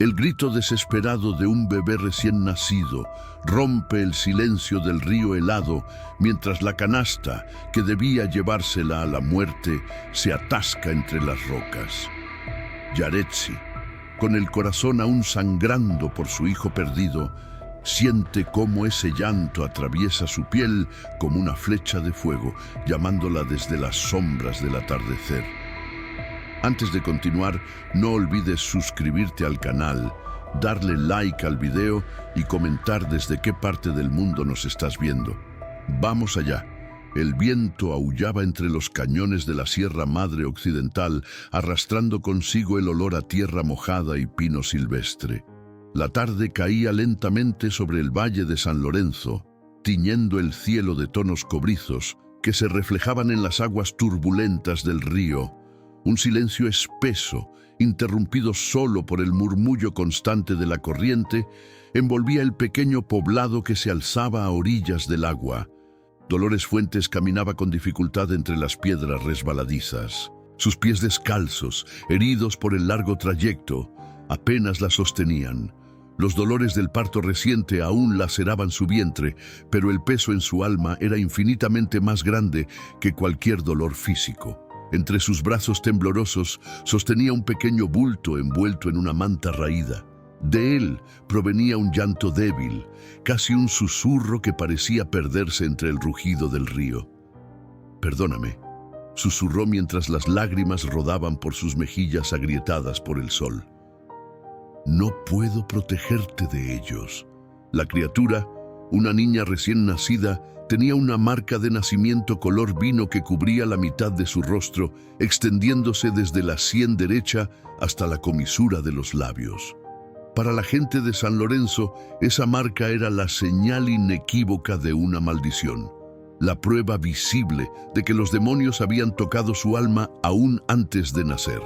El grito desesperado de un bebé recién nacido rompe el silencio del río helado mientras la canasta, que debía llevársela a la muerte, se atasca entre las rocas. Yaretsi, con el corazón aún sangrando por su hijo perdido, siente cómo ese llanto atraviesa su piel como una flecha de fuego, llamándola desde las sombras del atardecer. Antes de continuar, no olvides suscribirte al canal, darle like al video y comentar desde qué parte del mundo nos estás viendo. ¡Vamos allá! El viento aullaba entre los cañones de la Sierra Madre Occidental, arrastrando consigo el olor a tierra mojada y pino silvestre. La tarde caía lentamente sobre el valle de San Lorenzo, tiñendo el cielo de tonos cobrizos que se reflejaban en las aguas turbulentas del río. Un silencio espeso, interrumpido solo por el murmullo constante de la corriente, envolvía el pequeño poblado que se alzaba a orillas del agua. Dolores Fuentes caminaba con dificultad entre las piedras resbaladizas. Sus pies descalzos, heridos por el largo trayecto, apenas la sostenían. Los dolores del parto reciente aún laceraban su vientre, pero el peso en su alma era infinitamente más grande que cualquier dolor físico. Entre sus brazos temblorosos sostenía un pequeño bulto envuelto en una manta raída. De él provenía un llanto débil, casi un susurro que parecía perderse entre el rugido del río. «Perdóname», susurró mientras las lágrimas rodaban por sus mejillas agrietadas por el sol. «No puedo protegerte de ellos». La criatura, una niña recién nacida, tenía una marca de nacimiento color vino que cubría la mitad de su rostro, extendiéndose desde la sien derecha hasta la comisura de los labios. Para la gente de San Lorenzo, esa marca era la señal inequívoca de una maldición, la prueba visible de que los demonios habían tocado su alma aún antes de nacer.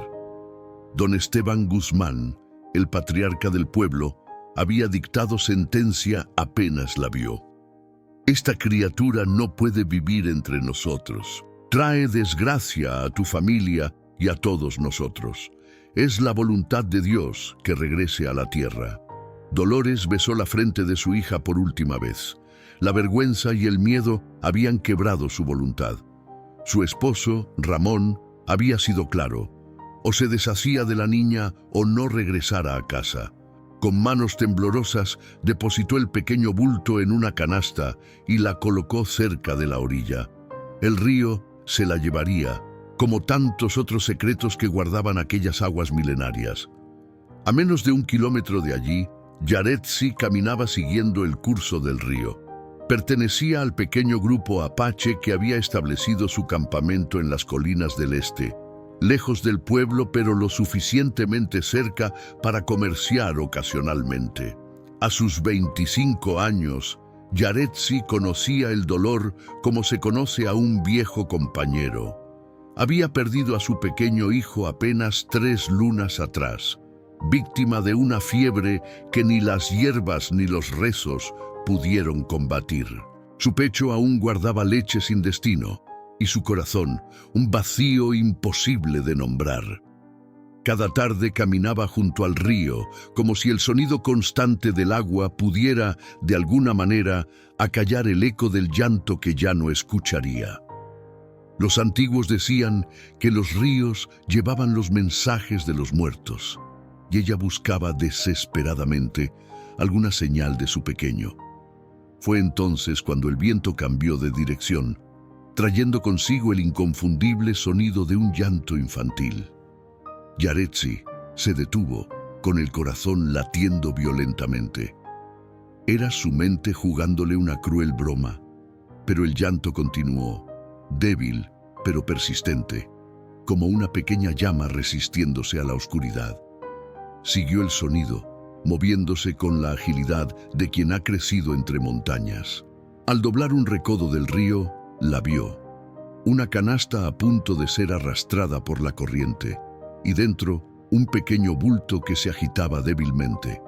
Don Esteban Guzmán, el patriarca del pueblo, había dictado sentencia apenas la vio. «Esta criatura no puede vivir entre nosotros. Trae desgracia a tu familia y a todos nosotros. Es la voluntad de Dios que regrese a la tierra». Dolores besó la frente de su hija por última vez. La vergüenza y el miedo habían quebrado su voluntad. Su esposo, Ramón, había sido claro: o se deshacía de la niña o no regresara a casa. Con manos temblorosas depositó el pequeño bulto en una canasta y la colocó cerca de la orilla. El río se la llevaría, como tantos otros secretos que guardaban aquellas aguas milenarias. A menos de 1 kilómetro de allí, Yaretsi caminaba siguiendo el curso del río. Pertenecía al pequeño grupo apache que había establecido su campamento en las colinas del este, lejos del pueblo pero lo suficientemente cerca para comerciar ocasionalmente. A sus 25 años, Yaretsi conocía el dolor como se conoce a un viejo compañero. Había perdido a su pequeño hijo apenas 3 lunas atrás, víctima de una fiebre que ni las hierbas ni los rezos pudieron combatir. Su pecho aún guardaba leche sin destino, y su corazón un vacío imposible de nombrar. Cada tarde caminaba junto al río, como si el sonido constante del agua pudiera, de alguna manera, acallar el eco del llanto que ya no escucharía. Los antiguos decían que los ríos llevaban los mensajes de los muertos, y ella buscaba desesperadamente alguna señal de su pequeño. Fue entonces cuando el viento cambió de dirección, trayendo consigo el inconfundible sonido de un llanto infantil. Yaretsi se detuvo, con el corazón latiendo violentamente. Era su mente jugándole una cruel broma, pero el llanto continuó, débil pero persistente, como una pequeña llama resistiéndose a la oscuridad. Siguió el sonido, moviéndose con la agilidad de quien ha crecido entre montañas. Al doblar un recodo del río, la vio. Una canasta a punto de ser arrastrada por la corriente, y dentro un pequeño bulto que se agitaba débilmente.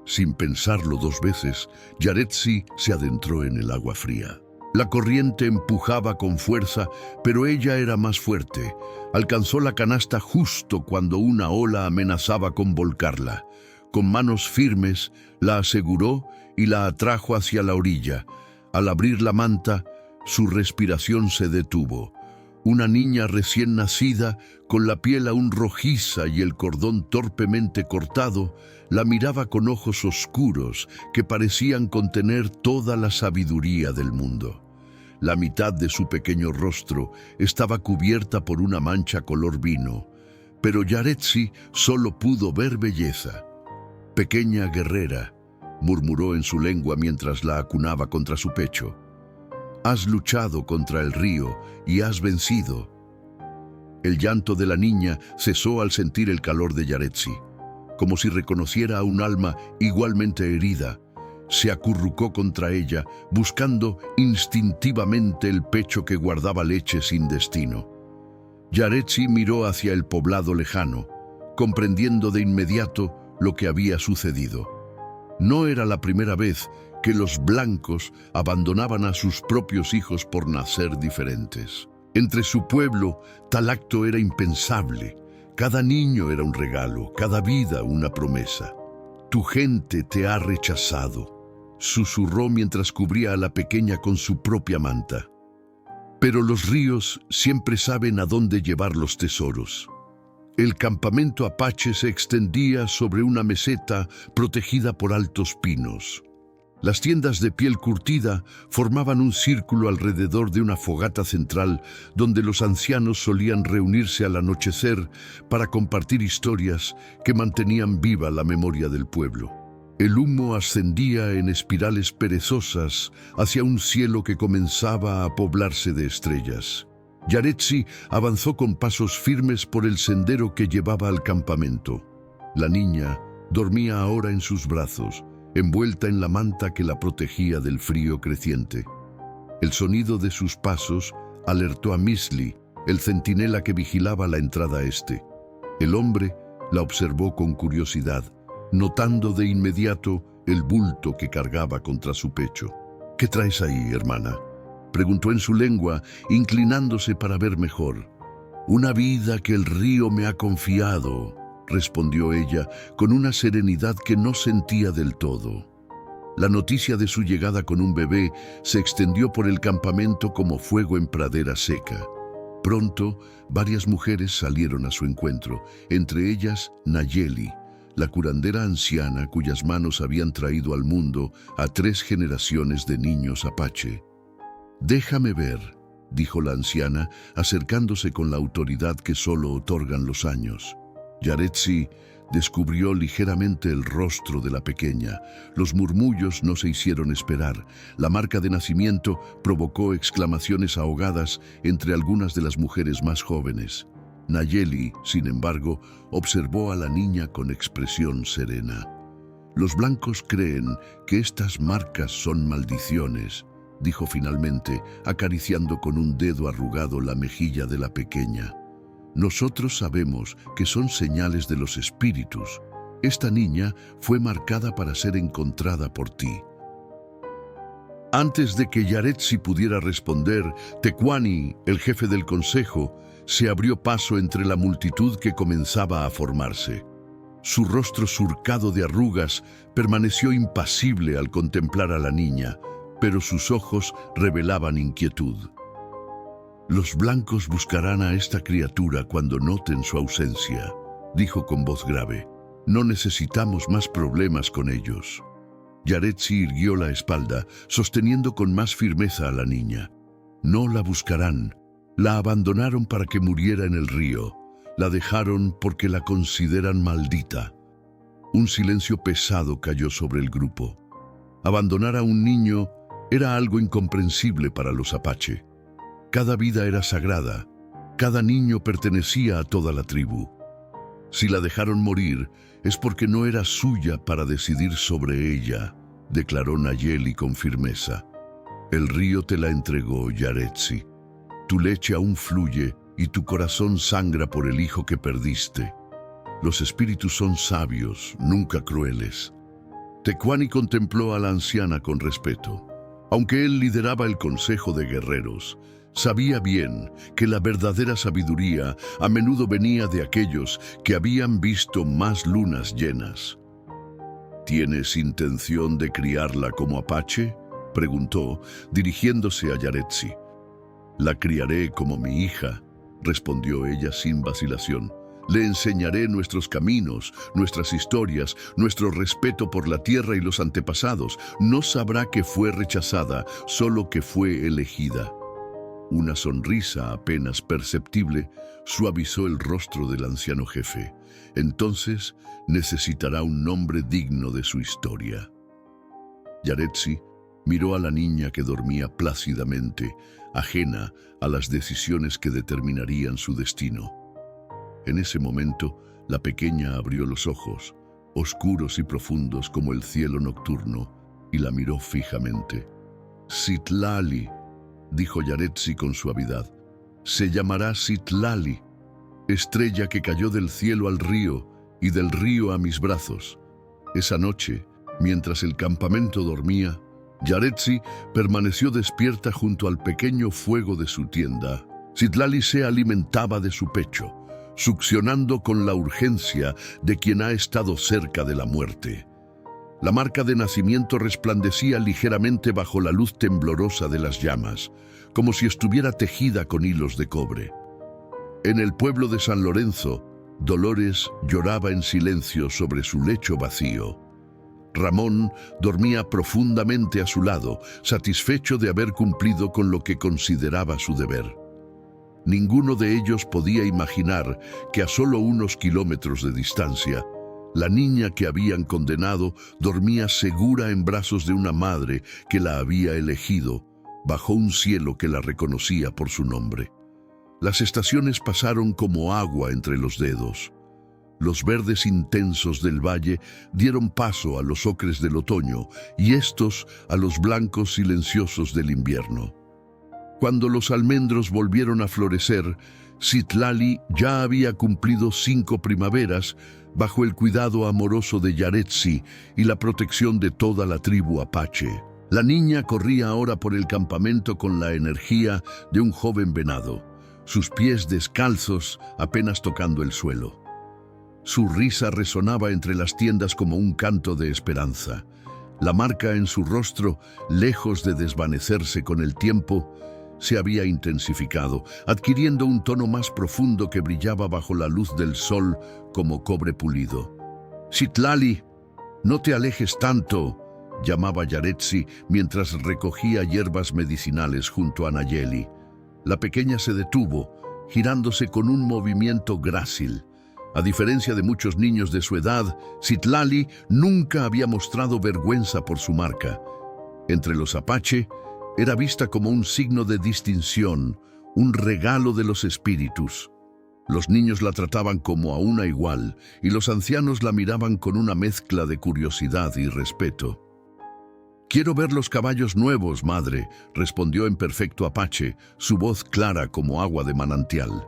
Sin pensarlo 2 veces, Yaretsi se adentró en el agua fría. La corriente empujaba con fuerza, pero ella era más fuerte. Alcanzó la canasta justo cuando una ola amenazaba con volcarla. Con manos firmes, la aseguró y la atrajo hacia la orilla. Al abrir la manta, su respiración se detuvo. Una niña recién nacida, con la piel aún rojiza y el cordón torpemente cortado, la miraba con ojos oscuros que parecían contener toda la sabiduría del mundo. La mitad de su pequeño rostro estaba cubierta por una mancha color vino, pero Yaretsi solo pudo ver belleza. «Pequeña guerrera», murmuró en su lengua mientras la acunaba contra su pecho. «Has luchado contra el río y has vencido». El llanto de la niña cesó al sentir el calor de Yaretsi. Como si reconociera a un alma igualmente herida, se acurrucó contra ella, buscando instintivamente el pecho que guardaba leche sin destino. Yaretsi miró hacia el poblado lejano, comprendiendo de inmediato lo que había sucedido. No era la primera vez que los blancos abandonaban a sus propios hijos por nacer diferentes. Entre su pueblo, tal acto era impensable. Cada niño era un regalo, cada vida una promesa. «Tu gente te ha rechazado», susurró mientras cubría a la pequeña con su propia manta. «Pero los ríos siempre saben a dónde llevar los tesoros». El campamento apache se extendía sobre una meseta protegida por altos pinos. Las tiendas de piel curtida formaban un círculo alrededor de una fogata central donde los ancianos solían reunirse al anochecer para compartir historias que mantenían viva la memoria del pueblo. El humo ascendía en espirales perezosas hacia un cielo que comenzaba a poblarse de estrellas. Yaretsi avanzó con pasos firmes por el sendero que llevaba al campamento. La niña dormía ahora en sus brazos, envuelta en la manta que la protegía del frío creciente. El sonido de sus pasos alertó a Misli, el centinela que vigilaba la entrada este. El hombre la observó con curiosidad, notando de inmediato el bulto que cargaba contra su pecho. «¿Qué traes ahí, hermana?», preguntó en su lengua, inclinándose para ver mejor. «Una vida que el río me ha confiado», respondió ella con una serenidad que no sentía del todo. La noticia de su llegada con un bebé se extendió por el campamento como fuego en pradera seca. Pronto, varias mujeres salieron a su encuentro, entre ellas Nayeli, la curandera anciana cuyas manos habían traído al mundo a 3 generaciones de niños apache. «Déjame ver», dijo la anciana, acercándose con la autoridad que solo otorgan los años. Yaretsi descubrió ligeramente el rostro de la pequeña. Los murmullos no se hicieron esperar. La marca de nacimiento provocó exclamaciones ahogadas entre algunas de las mujeres más jóvenes. Nayeli, sin embargo, observó a la niña con expresión serena. «Los blancos creen que estas marcas son maldiciones», dijo finalmente, acariciando con un dedo arrugado la mejilla de la pequeña. «Nosotros sabemos que son señales de los espíritus. Esta niña fue marcada para ser encontrada por ti». Antes de que Yaretsi pudiera responder, Tecuani, el jefe del consejo, se abrió paso entre la multitud que comenzaba a formarse. Su rostro surcado de arrugas permaneció impasible al contemplar a la niña, pero sus ojos revelaban inquietud. «Los blancos buscarán a esta criatura cuando noten su ausencia», dijo con voz grave. «No necesitamos más problemas con ellos». Yaretsi irguió la espalda, sosteniendo con más firmeza a la niña. «No la buscarán. La abandonaron para que muriera en el río. La dejaron porque la consideran maldita». Un silencio pesado cayó sobre el grupo. Abandonar a un niño era algo incomprensible para los apache. Cada vida era sagrada, cada niño pertenecía a toda la tribu. Si la dejaron morir, es porque no era suya para decidir sobre ella, declaró Nayeli con firmeza. «El río te la entregó, Yaretsi. Tu leche aún fluye y tu corazón sangra por el hijo que perdiste. Los espíritus son sabios, nunca crueles». Tecuani contempló a la anciana con respeto. Aunque él lideraba el consejo de guerreros, sabía bien que la verdadera sabiduría a menudo venía de aquellos que habían visto más lunas llenas. ¿Tienes intención de criarla como apache?, preguntó, dirigiéndose a Yaretsi. La criaré como mi hija, respondió ella sin vacilación. Le enseñaré nuestros caminos, nuestras historias, nuestro respeto por la tierra y los antepasados. No sabrá que fue rechazada, solo que fue elegida. Una sonrisa apenas perceptible suavizó el rostro del anciano jefe. Entonces necesitará un nombre digno de su historia. Yaretsi miró a la niña que dormía plácidamente, ajena a las decisiones que determinarían su destino. En ese momento, la pequeña abrió los ojos, oscuros y profundos como el cielo nocturno, y la miró fijamente. «Citlali», dijo Yaretsi con suavidad. «Se llamará Citlali, estrella que cayó del cielo al río y del río a mis brazos». Esa noche, mientras el campamento dormía, Yaretsi permaneció despierta junto al pequeño fuego de su tienda. Citlali se alimentaba de su pecho, succionando con la urgencia de quien ha estado cerca de la muerte. La marca de nacimiento resplandecía ligeramente bajo la luz temblorosa de las llamas, como si estuviera tejida con hilos de cobre. En el pueblo de San Lorenzo, Dolores lloraba en silencio sobre su lecho vacío. Ramón dormía profundamente a su lado, satisfecho de haber cumplido con lo que consideraba su deber. Ninguno de ellos podía imaginar que a solo unos kilómetros de distancia, la niña que habían condenado dormía segura en brazos de una madre que la había elegido, bajo un cielo que la reconocía por su nombre. Las estaciones pasaron como agua entre los dedos. Los verdes intensos del valle dieron paso a los ocres del otoño y estos a los blancos silenciosos del invierno. Cuando los almendros volvieron a florecer, Citlali ya había cumplido 5 primaveras bajo el cuidado amoroso de Yaretsi y la protección de toda la tribu apache. La niña corría ahora por el campamento con la energía de un joven venado, sus pies descalzos apenas tocando el suelo. Su risa resonaba entre las tiendas como un canto de esperanza. La marca en su rostro, lejos de desvanecerse con el tiempo, se había intensificado, adquiriendo un tono más profundo que brillaba bajo la luz del sol como cobre pulido. «Citlali, no te alejes tanto», llamaba Yaretsi mientras recogía hierbas medicinales junto a Nayeli. La pequeña se detuvo, girándose con un movimiento grácil. A diferencia de muchos niños de su edad, Citlali nunca había mostrado vergüenza por su marca. Entre los apache, era vista como un signo de distinción, un regalo de los espíritus. Los niños la trataban como a una igual, y los ancianos la miraban con una mezcla de curiosidad y respeto. «Quiero ver los caballos nuevos, madre», respondió en perfecto apache, su voz clara como agua de manantial.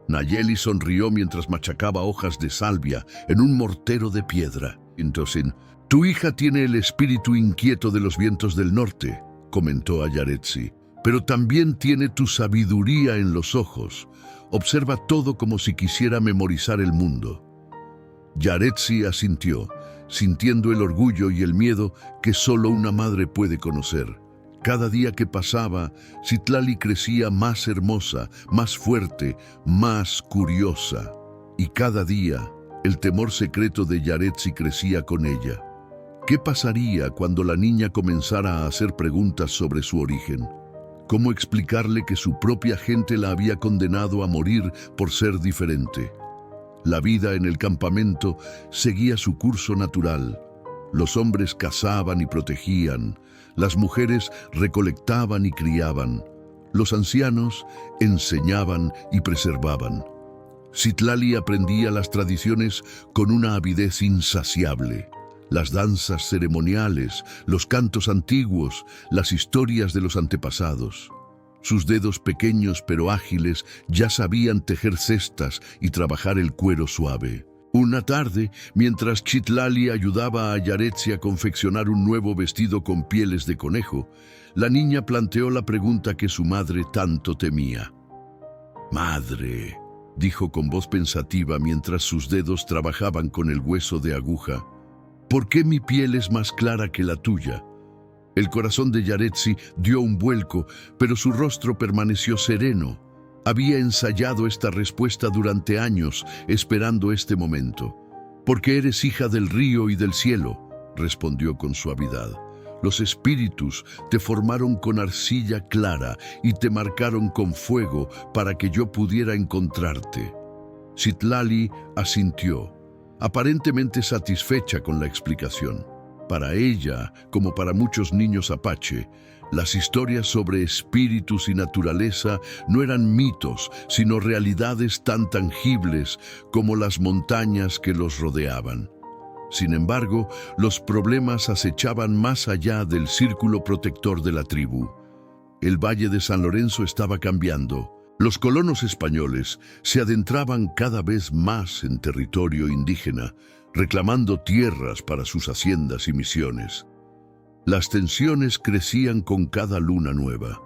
Nayeli sonrió mientras machacaba hojas de salvia en un mortero de piedra. «Entonces, tu hija tiene el espíritu inquieto de los vientos del norte», comentó a Yaretsi, «pero también tiene tu sabiduría en los ojos. Observa todo como si quisiera memorizar el mundo». Yaretsi asintió, sintiendo el orgullo y el miedo que solo una madre puede conocer. Cada día que pasaba, Citlali crecía más hermosa, más fuerte, más curiosa. Y cada día, el temor secreto de Yaretsi crecía con ella. ¿Qué pasaría cuando la niña comenzara a hacer preguntas sobre su origen? ¿Cómo explicarle que su propia gente la había condenado a morir por ser diferente? La vida en el campamento seguía su curso natural. Los hombres cazaban y protegían, las mujeres recolectaban y criaban, los ancianos enseñaban y preservaban. Citlali aprendía las tradiciones con una avidez insaciable. Las danzas ceremoniales, los cantos antiguos, las historias de los antepasados. Sus dedos pequeños pero ágiles ya sabían tejer cestas y trabajar el cuero suave. Una tarde, mientras Citlali ayudaba a Yaretsi a confeccionar un nuevo vestido con pieles de conejo, la niña planteó la pregunta que su madre tanto temía. «Madre», dijo con voz pensativa mientras sus dedos trabajaban con el hueso de aguja, ¿Por qué mi piel es más clara que la tuya? El corazón de Yaretsi dio un vuelco, pero su rostro permaneció sereno. Había ensayado esta respuesta durante años, esperando este momento. «Porque eres hija del río y del cielo», respondió con suavidad. «Los espíritus te formaron con arcilla clara y te marcaron con fuego para que yo pudiera encontrarte». Citlali asintió, aparentemente satisfecha con la explicación. Para ella, como para muchos niños apache, las historias sobre espíritus y naturaleza no eran mitos, sino realidades tan tangibles como las montañas que los rodeaban. Sin embargo, los problemas acechaban más allá del círculo protector de la tribu. El Valle de San Lorenzo estaba cambiando. Los colonos españoles se adentraban cada vez más en territorio indígena, reclamando tierras para sus haciendas y misiones. Las tensiones crecían con cada luna nueva.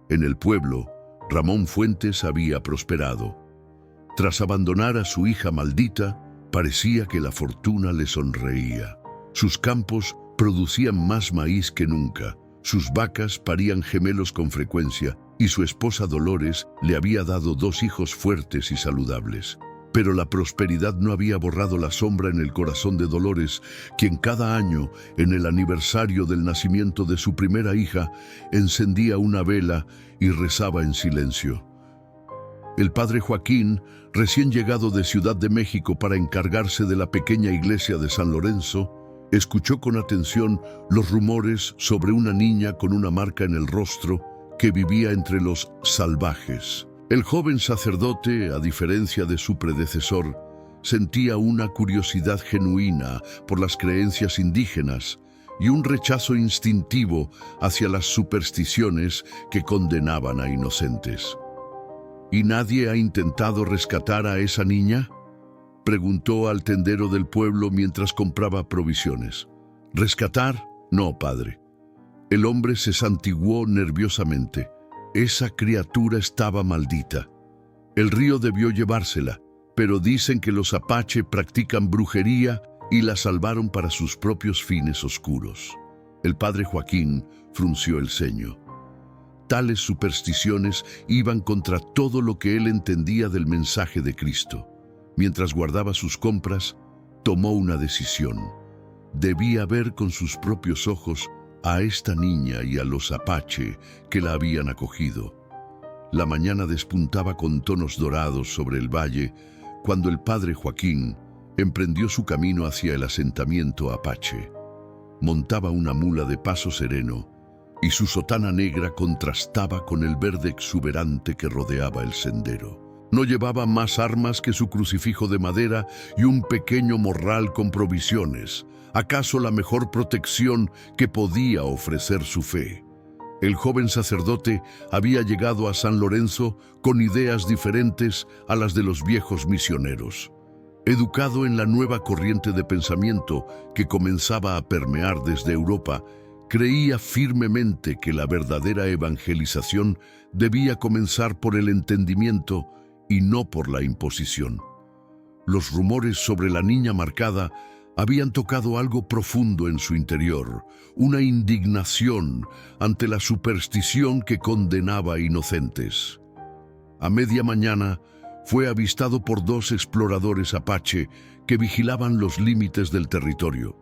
En el pueblo, Ramón Fuentes había prosperado. Tras abandonar a su hija maldita, parecía que la fortuna le sonreía. Sus campos producían más maíz que nunca, sus vacas parían gemelos con frecuencia y su esposa Dolores le había dado 2 hijos fuertes y saludables. Pero la prosperidad no había borrado la sombra en el corazón de Dolores, quien cada año, en el aniversario del nacimiento de su primera hija, encendía una vela y rezaba en silencio. El padre Joaquín, recién llegado de Ciudad de México para encargarse de la pequeña iglesia de San Lorenzo, escuchó con atención los rumores sobre una niña con una marca en el rostro que vivía entre los salvajes. El joven sacerdote, a diferencia de su predecesor, sentía una curiosidad genuina por las creencias indígenas y un rechazo instintivo hacia las supersticiones que condenaban a inocentes. ¿Y nadie ha intentado rescatar a esa niña?, preguntó al tendero del pueblo mientras compraba provisiones. ¿Rescatar? No, padre. El hombre se santiguó nerviosamente. Esa criatura estaba maldita. El río debió llevársela, pero dicen que los apache practican brujería y la salvaron para sus propios fines oscuros. El padre Joaquín frunció el ceño. Tales supersticiones iban contra todo lo que él entendía del mensaje de Cristo. Mientras guardaba sus compras, tomó una decisión. Debía ver con sus propios ojos a esta niña y a los apache que la habían acogido. La mañana despuntaba con tonos dorados sobre el valle cuando el padre Joaquín emprendió su camino hacia el asentamiento apache. Montaba una mula de paso sereno y su sotana negra contrastaba con el verde exuberante que rodeaba el sendero. No llevaba más armas que su crucifijo de madera y un pequeño morral con provisiones, acaso la mejor protección que podía ofrecer su fe. El joven sacerdote había llegado a San Lorenzo con ideas diferentes a las de los viejos misioneros. Educado en la nueva corriente de pensamiento que comenzaba a permear desde Europa, creía firmemente que la verdadera evangelización debía comenzar por el entendimiento y no por la imposición. Los rumores sobre la niña marcada habían tocado algo profundo en su interior, una indignación ante la superstición que condenaba a inocentes. A media mañana fue avistado por 2 exploradores apache que vigilaban los límites del territorio.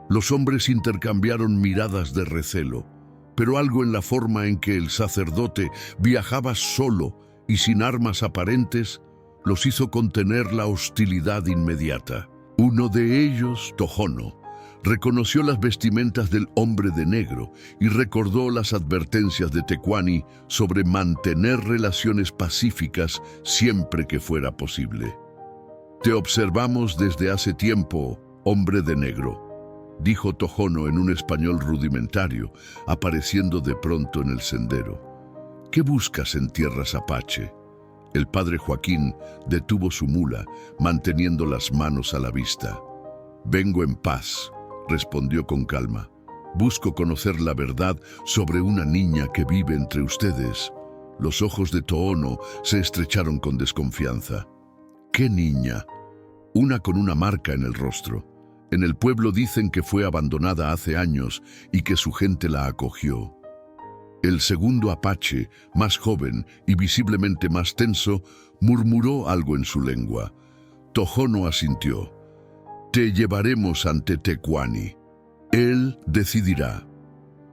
Los hombres intercambiaron miradas de recelo, pero algo en la forma en que el sacerdote viajaba solo y sin armas aparentes los hizo contener la hostilidad inmediata. Uno de ellos, Tojono, reconoció las vestimentas del hombre de negro y recordó las advertencias de Tecuani sobre mantener relaciones pacíficas siempre que fuera posible. «Te observamos desde hace tiempo, hombre de negro», dijo Tojono en un español rudimentario, apareciendo de pronto en el sendero. «¿Qué buscas en tierras apache?» El padre Joaquín detuvo su mula, manteniendo las manos a la vista. «Vengo en paz», respondió con calma. «Busco conocer la verdad sobre una niña que vive entre ustedes». Los ojos de Toono se estrecharon con desconfianza. «¿Qué niña?» «Una con una marca en el rostro. En el pueblo dicen que fue abandonada hace años y que su gente la acogió. El segundo apache, más joven y visiblemente más tenso, murmuró algo en su lengua. Tohono asintió. Te llevaremos ante Tecuani. Él decidirá.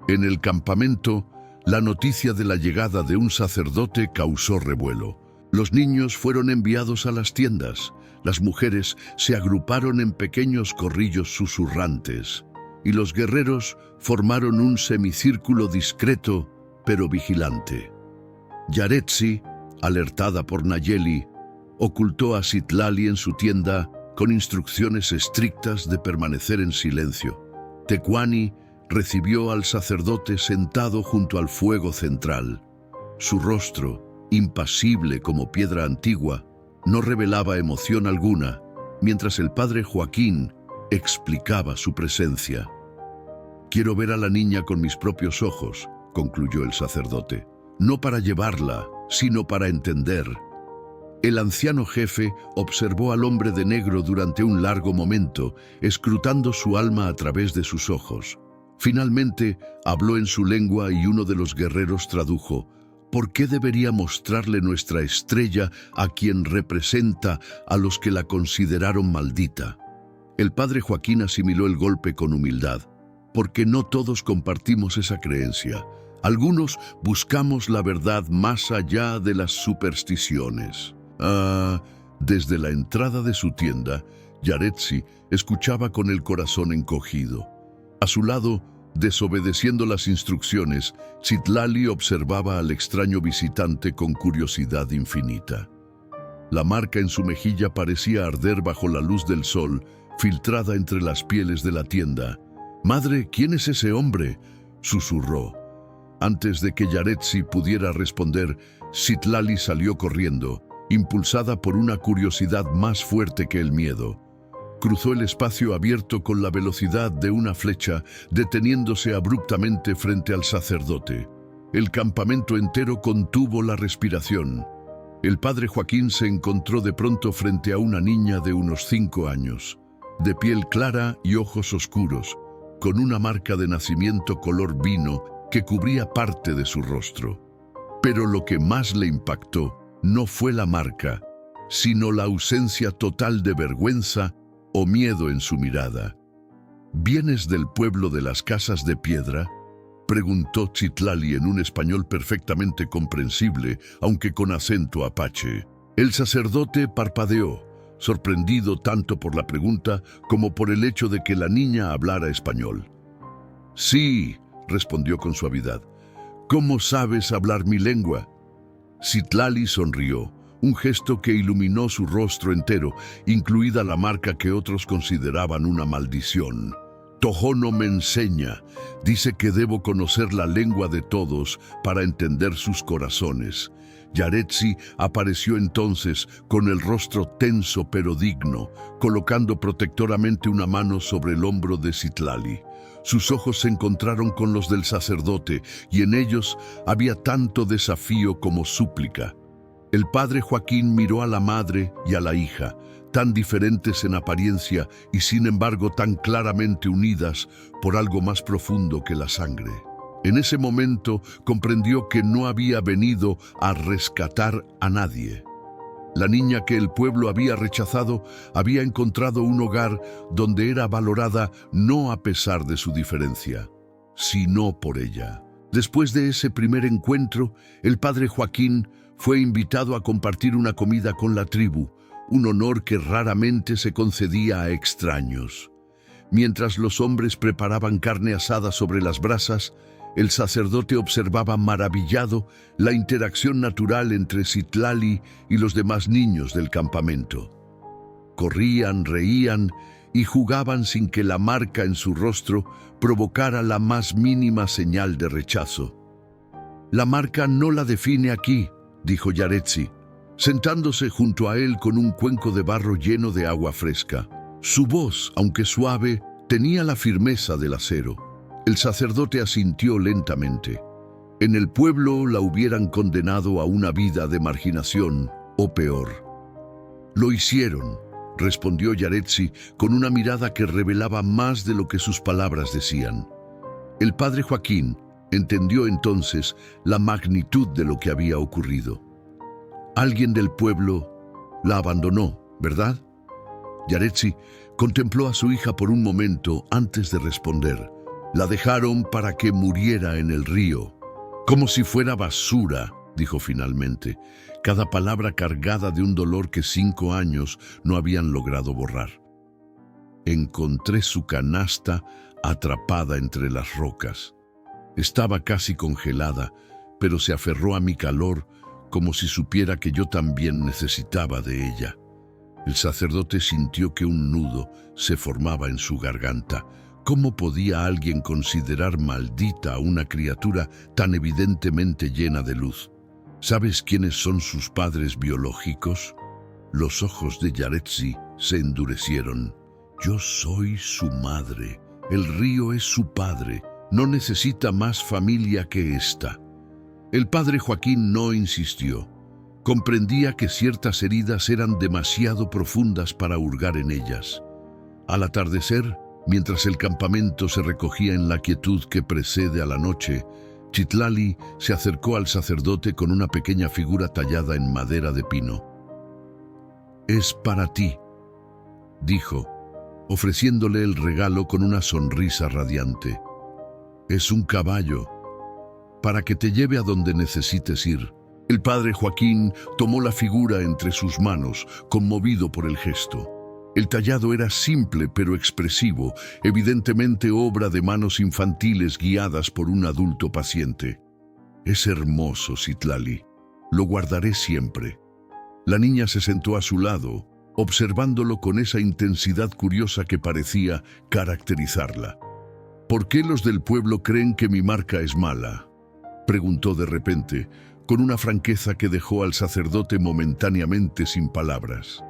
En el campamento, la noticia de la llegada de un sacerdote causó revuelo. Los niños fueron enviados a las tiendas. Las mujeres se agruparon en pequeños corrillos susurrantes y los guerreros formaron un semicírculo discreto pero vigilante. Yaretsi, alertada por Nayeli, ocultó a Citlali en su tienda con instrucciones estrictas de permanecer en silencio. Tecuani recibió al sacerdote sentado junto al fuego central. Su rostro, impasible como piedra antigua, no revelaba emoción alguna, mientras el padre Joaquín explicaba su presencia. «Quiero ver a la niña con mis propios ojos», concluyó el sacerdote, «no para llevarla, sino para entender». El anciano jefe observó al hombre de negro durante un largo momento, escrutando su alma a través de sus ojos. Finalmente, habló en su lengua y uno de los guerreros tradujo: «¿Por qué debería mostrarle nuestra estrella a quien representa a los que la consideraron maldita?» El padre Joaquín asimiló el golpe con humildad, porque no todos compartimos esa creencia. Algunos buscamos la verdad más allá de las supersticiones. Desde la entrada de su tienda, Yaretsi escuchaba con el corazón encogido. A su lado, desobedeciendo las instrucciones, Citlali observaba al extraño visitante con curiosidad infinita. La marca en su mejilla parecía arder bajo la luz del sol, filtrada entre las pieles de la tienda. «Madre, ¿quién es ese hombre?», susurró. Antes de que Yaretsi pudiera responder, Citlali salió corriendo, impulsada por una curiosidad más fuerte que el miedo. Cruzó el espacio abierto con la velocidad de una flecha, deteniéndose abruptamente frente al sacerdote. El campamento entero contuvo la respiración. El padre Joaquín se encontró de pronto frente a una niña de unos 5 años, de piel clara y ojos oscuros, con una marca de nacimiento color vino que cubría parte de su rostro. Pero lo que más le impactó no fue la marca, sino la ausencia total de vergüenza o miedo en su mirada. «¿Vienes del pueblo de las casas de piedra?», preguntó Citlali en un español perfectamente comprensible, aunque con acento apache. El sacerdote parpadeó, sorprendido tanto por la pregunta como por el hecho de que la niña hablara español. «Sí», respondió con suavidad. «¿Cómo sabes hablar mi lengua?». Citlali sonrió, un gesto que iluminó su rostro entero, incluida la marca que otros consideraban una maldición. «Tohono me enseña, dice que debo conocer la lengua de todos para entender sus corazones». Yaretsi apareció entonces con el rostro tenso pero digno, colocando protectoramente una mano sobre el hombro de Citlali. Sus ojos se encontraron con los del sacerdote y en ellos había tanto desafío como súplica. El padre Joaquín miró a la madre y a la hija, tan diferentes en apariencia y sin embargo tan claramente unidas por algo más profundo que la sangre. En ese momento comprendió que no había venido a rescatar a nadie. La niña que el pueblo había rechazado había encontrado un hogar donde era valorada no a pesar de su diferencia, sino por ella. Después de ese primer encuentro, el padre Joaquín fue invitado a compartir una comida con la tribu, un honor que raramente se concedía a extraños. Mientras los hombres preparaban carne asada sobre las brasas, el sacerdote observaba maravillado la interacción natural entre Citlali y los demás niños del campamento. Corrían, reían y jugaban sin que la marca en su rostro provocara la más mínima señal de rechazo. «La marca no la define aquí», dijo Yaretsi, sentándose junto a él con un cuenco de barro lleno de agua fresca. Su voz, aunque suave, tenía la firmeza del acero. El sacerdote asintió lentamente. En el pueblo la hubieran condenado a una vida de marginación o peor. Lo hicieron, respondió Yaretsi con una mirada que revelaba más de lo que sus palabras decían. El padre Joaquín entendió entonces la magnitud de lo que había ocurrido. Alguien del pueblo la abandonó, ¿verdad? Yaretsi contempló a su hija por un momento antes de responder. La dejaron para que muriera en el río. Como si fuera basura, dijo finalmente, cada palabra cargada de un dolor que 5 años no habían logrado borrar. Encontré su canasta atrapada entre las rocas. Estaba casi congelada, pero se aferró a mi calor como si supiera que yo también necesitaba de ella. El sacerdote sintió que un nudo se formaba en su garganta. ¿Cómo podía alguien considerar maldita a una criatura tan evidentemente llena de luz? ¿Sabes quiénes son sus padres biológicos? Los ojos de Yaretsi se endurecieron. Yo soy su madre. El río es su padre. No necesita más familia que esta. El padre Joaquín no insistió. Comprendía que ciertas heridas eran demasiado profundas para hurgar en ellas. Al atardecer, mientras el campamento se recogía en la quietud que precede a la noche, Citlali se acercó al sacerdote con una pequeña figura tallada en madera de pino. «Es para ti», dijo, ofreciéndole el regalo con una sonrisa radiante. «Es un caballo, para que te lleve a donde necesites ir». El padre Joaquín tomó la figura entre sus manos, conmovido por el gesto. El tallado era simple pero expresivo, evidentemente obra de manos infantiles guiadas por un adulto paciente. «Es hermoso, Citlali. Lo guardaré siempre». La niña se sentó a su lado, observándolo con esa intensidad curiosa que parecía caracterizarla. «¿Por qué los del pueblo creen que mi marca es mala?», preguntó de repente, con una franqueza que dejó al sacerdote momentáneamente sin palabras.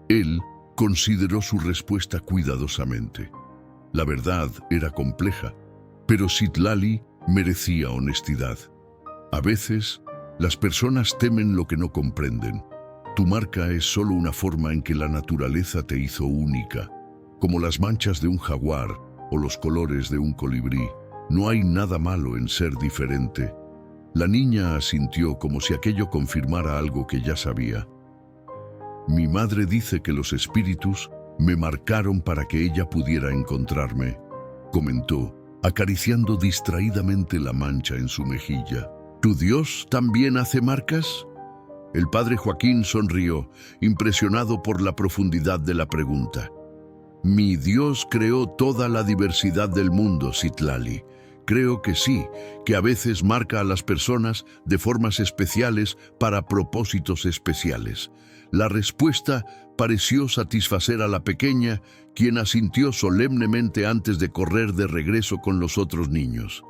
Él consideró su respuesta cuidadosamente. La verdad era compleja, pero Citlali merecía honestidad. A veces, las personas temen lo que no comprenden. Tu marca es solo una forma en que la naturaleza te hizo única, como las manchas de un jaguar o los colores de un colibrí. No hay nada malo en ser diferente. La niña asintió como si aquello confirmara algo que ya sabía. «Mi madre dice que los espíritus me marcaron para que ella pudiera encontrarme», comentó, acariciando distraídamente la mancha en su mejilla. «¿Tu Dios también hace marcas?». El padre Joaquín sonrió, impresionado por la profundidad de la pregunta. «Mi Dios creó toda la diversidad del mundo, Citlali. Creo que sí, que a veces marca a las personas de formas especiales para propósitos especiales». La respuesta pareció satisfacer a la pequeña, quien asintió solemnemente antes de correr de regreso con los otros niños.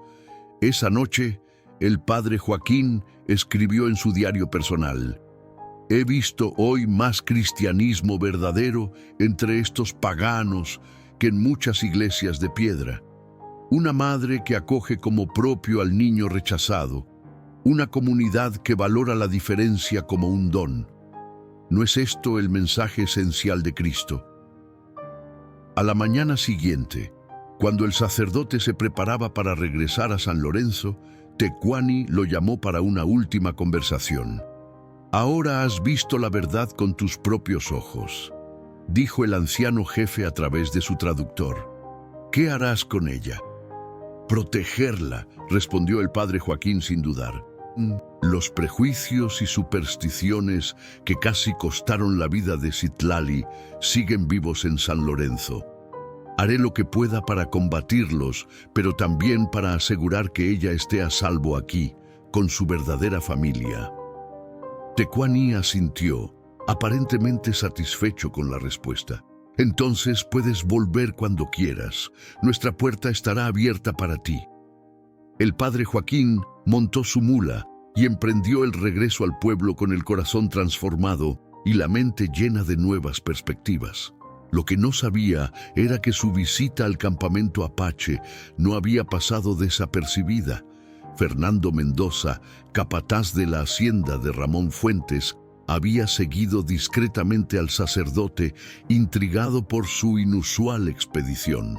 Esa noche, el padre Joaquín escribió en su diario personal: «He visto hoy más cristianismo verdadero entre estos paganos que en muchas iglesias de piedra. Una madre que acoge como propio al niño rechazado, una comunidad que valora la diferencia como un don. ¿No es esto el mensaje esencial de Cristo?». A la mañana siguiente, cuando el sacerdote se preparaba para regresar a San Lorenzo, Tecuani lo llamó para una última conversación. «Ahora has visto la verdad con tus propios ojos», dijo el anciano jefe a través de su traductor. «¿Qué harás con ella?». «Protegerla», respondió el padre Joaquín sin dudar. «Los prejuicios y supersticiones que casi costaron la vida de Citlali siguen vivos en San Lorenzo. Haré lo que pueda para combatirlos, pero también para asegurar que ella esté a salvo aquí, con su verdadera familia». Tecuani asintió, aparentemente satisfecho con la respuesta. «Entonces puedes volver cuando quieras. Nuestra puerta estará abierta para ti». El padre Joaquín montó su mula y emprendió el regreso al pueblo con el corazón transformado y la mente llena de nuevas perspectivas. Lo que no sabía era que su visita al campamento Apache no había pasado desapercibida. Fernando Mendoza, capataz de la hacienda de Ramón Fuentes, había seguido discretamente al sacerdote, intrigado por su inusual expedición.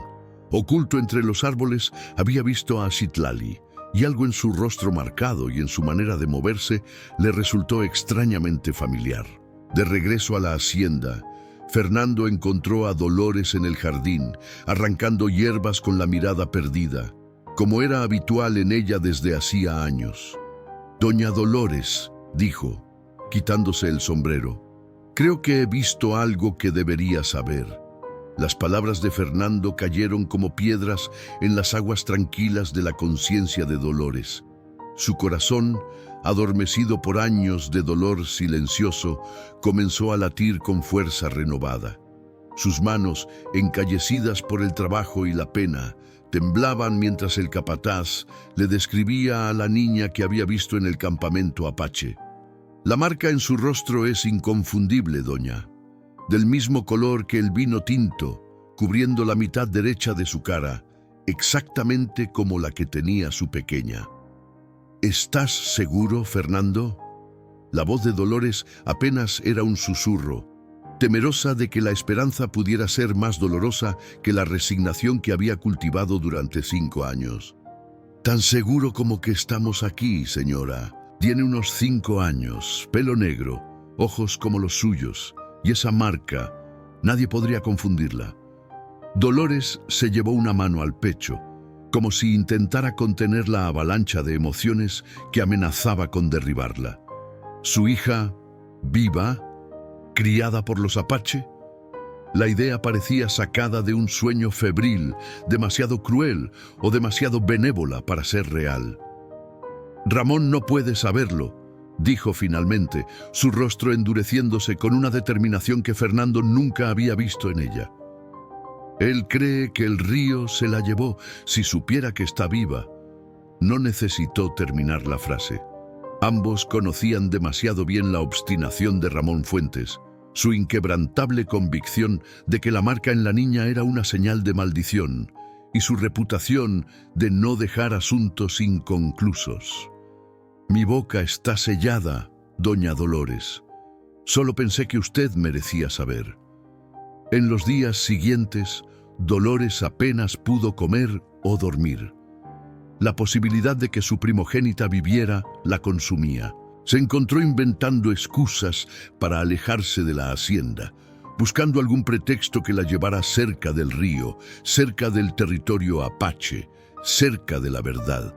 Oculto entre los árboles, había visto a Citlali, y algo en su rostro marcado y en su manera de moverse le resultó extrañamente familiar. De regreso a la hacienda, Fernando encontró a Dolores en el jardín, arrancando hierbas con la mirada perdida, como era habitual en ella desde hacía años. «Doña Dolores», dijo, quitándose el sombrero, «creo que he visto algo que debería saber». Las palabras de Fernando cayeron como piedras en las aguas tranquilas de la conciencia de Dolores. Su corazón, adormecido por años de dolor silencioso, comenzó a latir con fuerza renovada. Sus manos, encallecidas por el trabajo y la pena, temblaban mientras el capataz le describía a la niña que había visto en el campamento apache. «La marca en su rostro es inconfundible, doña, del mismo color que el vino tinto, cubriendo la mitad derecha de su cara, exactamente como la que tenía su pequeña». «¿Estás seguro, Fernando?». La voz de Dolores apenas era un susurro, temerosa de que la esperanza pudiera ser más dolorosa que la resignación que había cultivado durante 5 años. «Tan seguro como que estamos aquí, señora. Tiene unos 5 años, pelo negro, ojos como los suyos, y esa marca, nadie podría confundirla». Dolores se llevó una mano al pecho, como si intentara contener la avalancha de emociones que amenazaba con derribarla. Su hija, viva, criada por los apache. La idea parecía sacada de un sueño febril, demasiado cruel o demasiado benévola para ser real. «Ramón no puede saberlo», dijo finalmente, su rostro endureciéndose con una determinación que Fernando nunca había visto en ella. «Él cree que el río se la llevó si supiera que está viva». No necesitó terminar la frase. Ambos conocían demasiado bien la obstinación de Ramón Fuentes, su inquebrantable convicción de que la marca en la niña era una señal de maldición y su reputación de no dejar asuntos inconclusos. «Mi boca está sellada, doña Dolores. Solo pensé que usted merecía saber». En los días siguientes, Dolores apenas pudo comer o dormir. La posibilidad de que su primogénita viviera la consumía. Se encontró inventando excusas para alejarse de la hacienda, buscando algún pretexto que la llevara cerca del río, cerca del territorio apache, cerca de la verdad.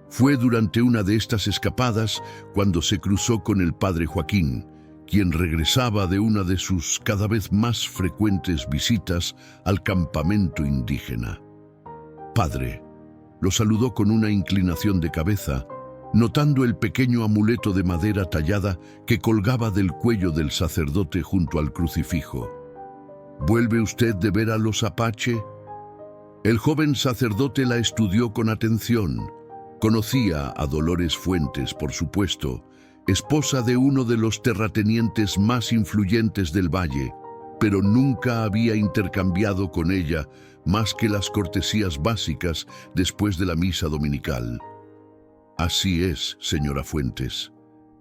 Fue durante una de estas escapadas cuando se cruzó con el padre Joaquín, quien regresaba de una de sus cada vez más frecuentes visitas al campamento indígena. «Padre», lo saludó con una inclinación de cabeza, notando el pequeño amuleto de madera tallada que colgaba del cuello del sacerdote junto al crucifijo. «¿Vuelve usted de ver a los apache?». El joven sacerdote la estudió con atención. Conocía a Dolores Fuentes, por supuesto, esposa de uno de los terratenientes más influyentes del valle, pero nunca había intercambiado con ella más que las cortesías básicas después de la misa dominical. «Así es, señora Fuentes.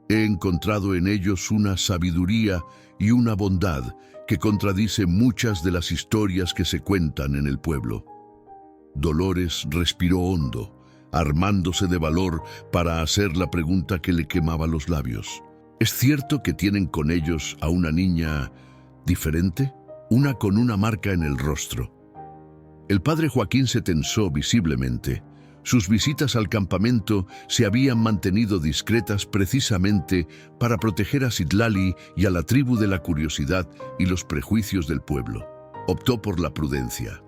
He encontrado en ellos una sabiduría y una bondad que contradice muchas de las historias que se cuentan en el pueblo». Dolores respiró hondo, armándose de valor para hacer la pregunta que le quemaba los labios. «¿Es cierto que tienen con ellos a una niña diferente? Una con una marca en el rostro». El padre Joaquín se tensó visiblemente. Sus visitas al campamento se habían mantenido discretas precisamente para proteger a Citlali y a la tribu de la curiosidad y los prejuicios del pueblo. Optó por la prudencia.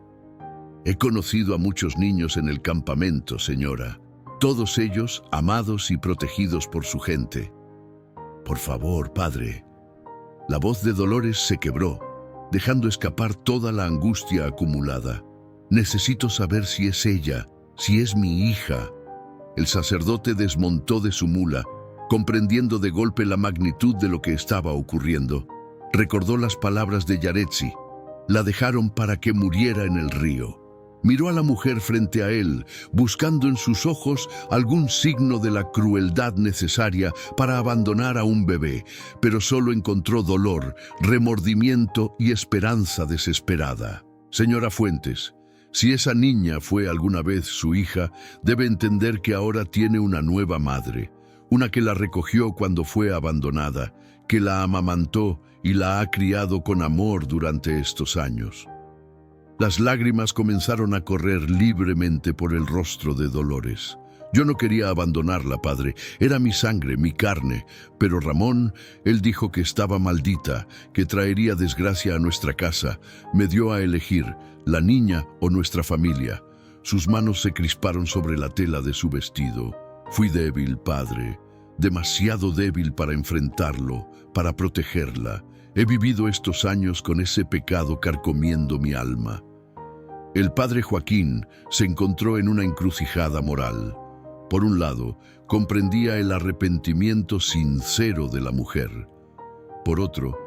«He conocido a muchos niños en el campamento, señora, todos ellos amados y protegidos por su gente». «Por favor, padre». La voz de Dolores se quebró, dejando escapar toda la angustia acumulada. «Necesito saber si es ella, si es mi hija». El sacerdote desmontó de su mula, comprendiendo de golpe la magnitud de lo que estaba ocurriendo. Recordó las palabras de Yaretsi: «La dejaron para que muriera en el río». Miró a la mujer frente a él, buscando en sus ojos algún signo de la crueldad necesaria para abandonar a un bebé, pero solo encontró dolor, remordimiento y esperanza desesperada. Señora Fuentes, si esa niña fue alguna vez su hija, debe entender que ahora tiene una nueva madre, una que la recogió cuando fue abandonada, que la amamantó y la ha criado con amor durante estos años. Las lágrimas comenzaron a correr libremente por el rostro de Dolores. Yo no quería abandonarla, padre. Era mi sangre, mi carne. Pero Ramón, él dijo que estaba maldita, que traería desgracia a nuestra casa. Me dio a elegir, la niña o nuestra familia. Sus manos se crisparon sobre la tela de su vestido. Fui débil, padre. Demasiado débil para enfrentarlo, para protegerla. He vivido estos años con ese pecado carcomiendo mi alma. El padre Joaquín se encontró en una encrucijada moral. Por un lado, comprendía el arrepentimiento sincero de la mujer. Por otro,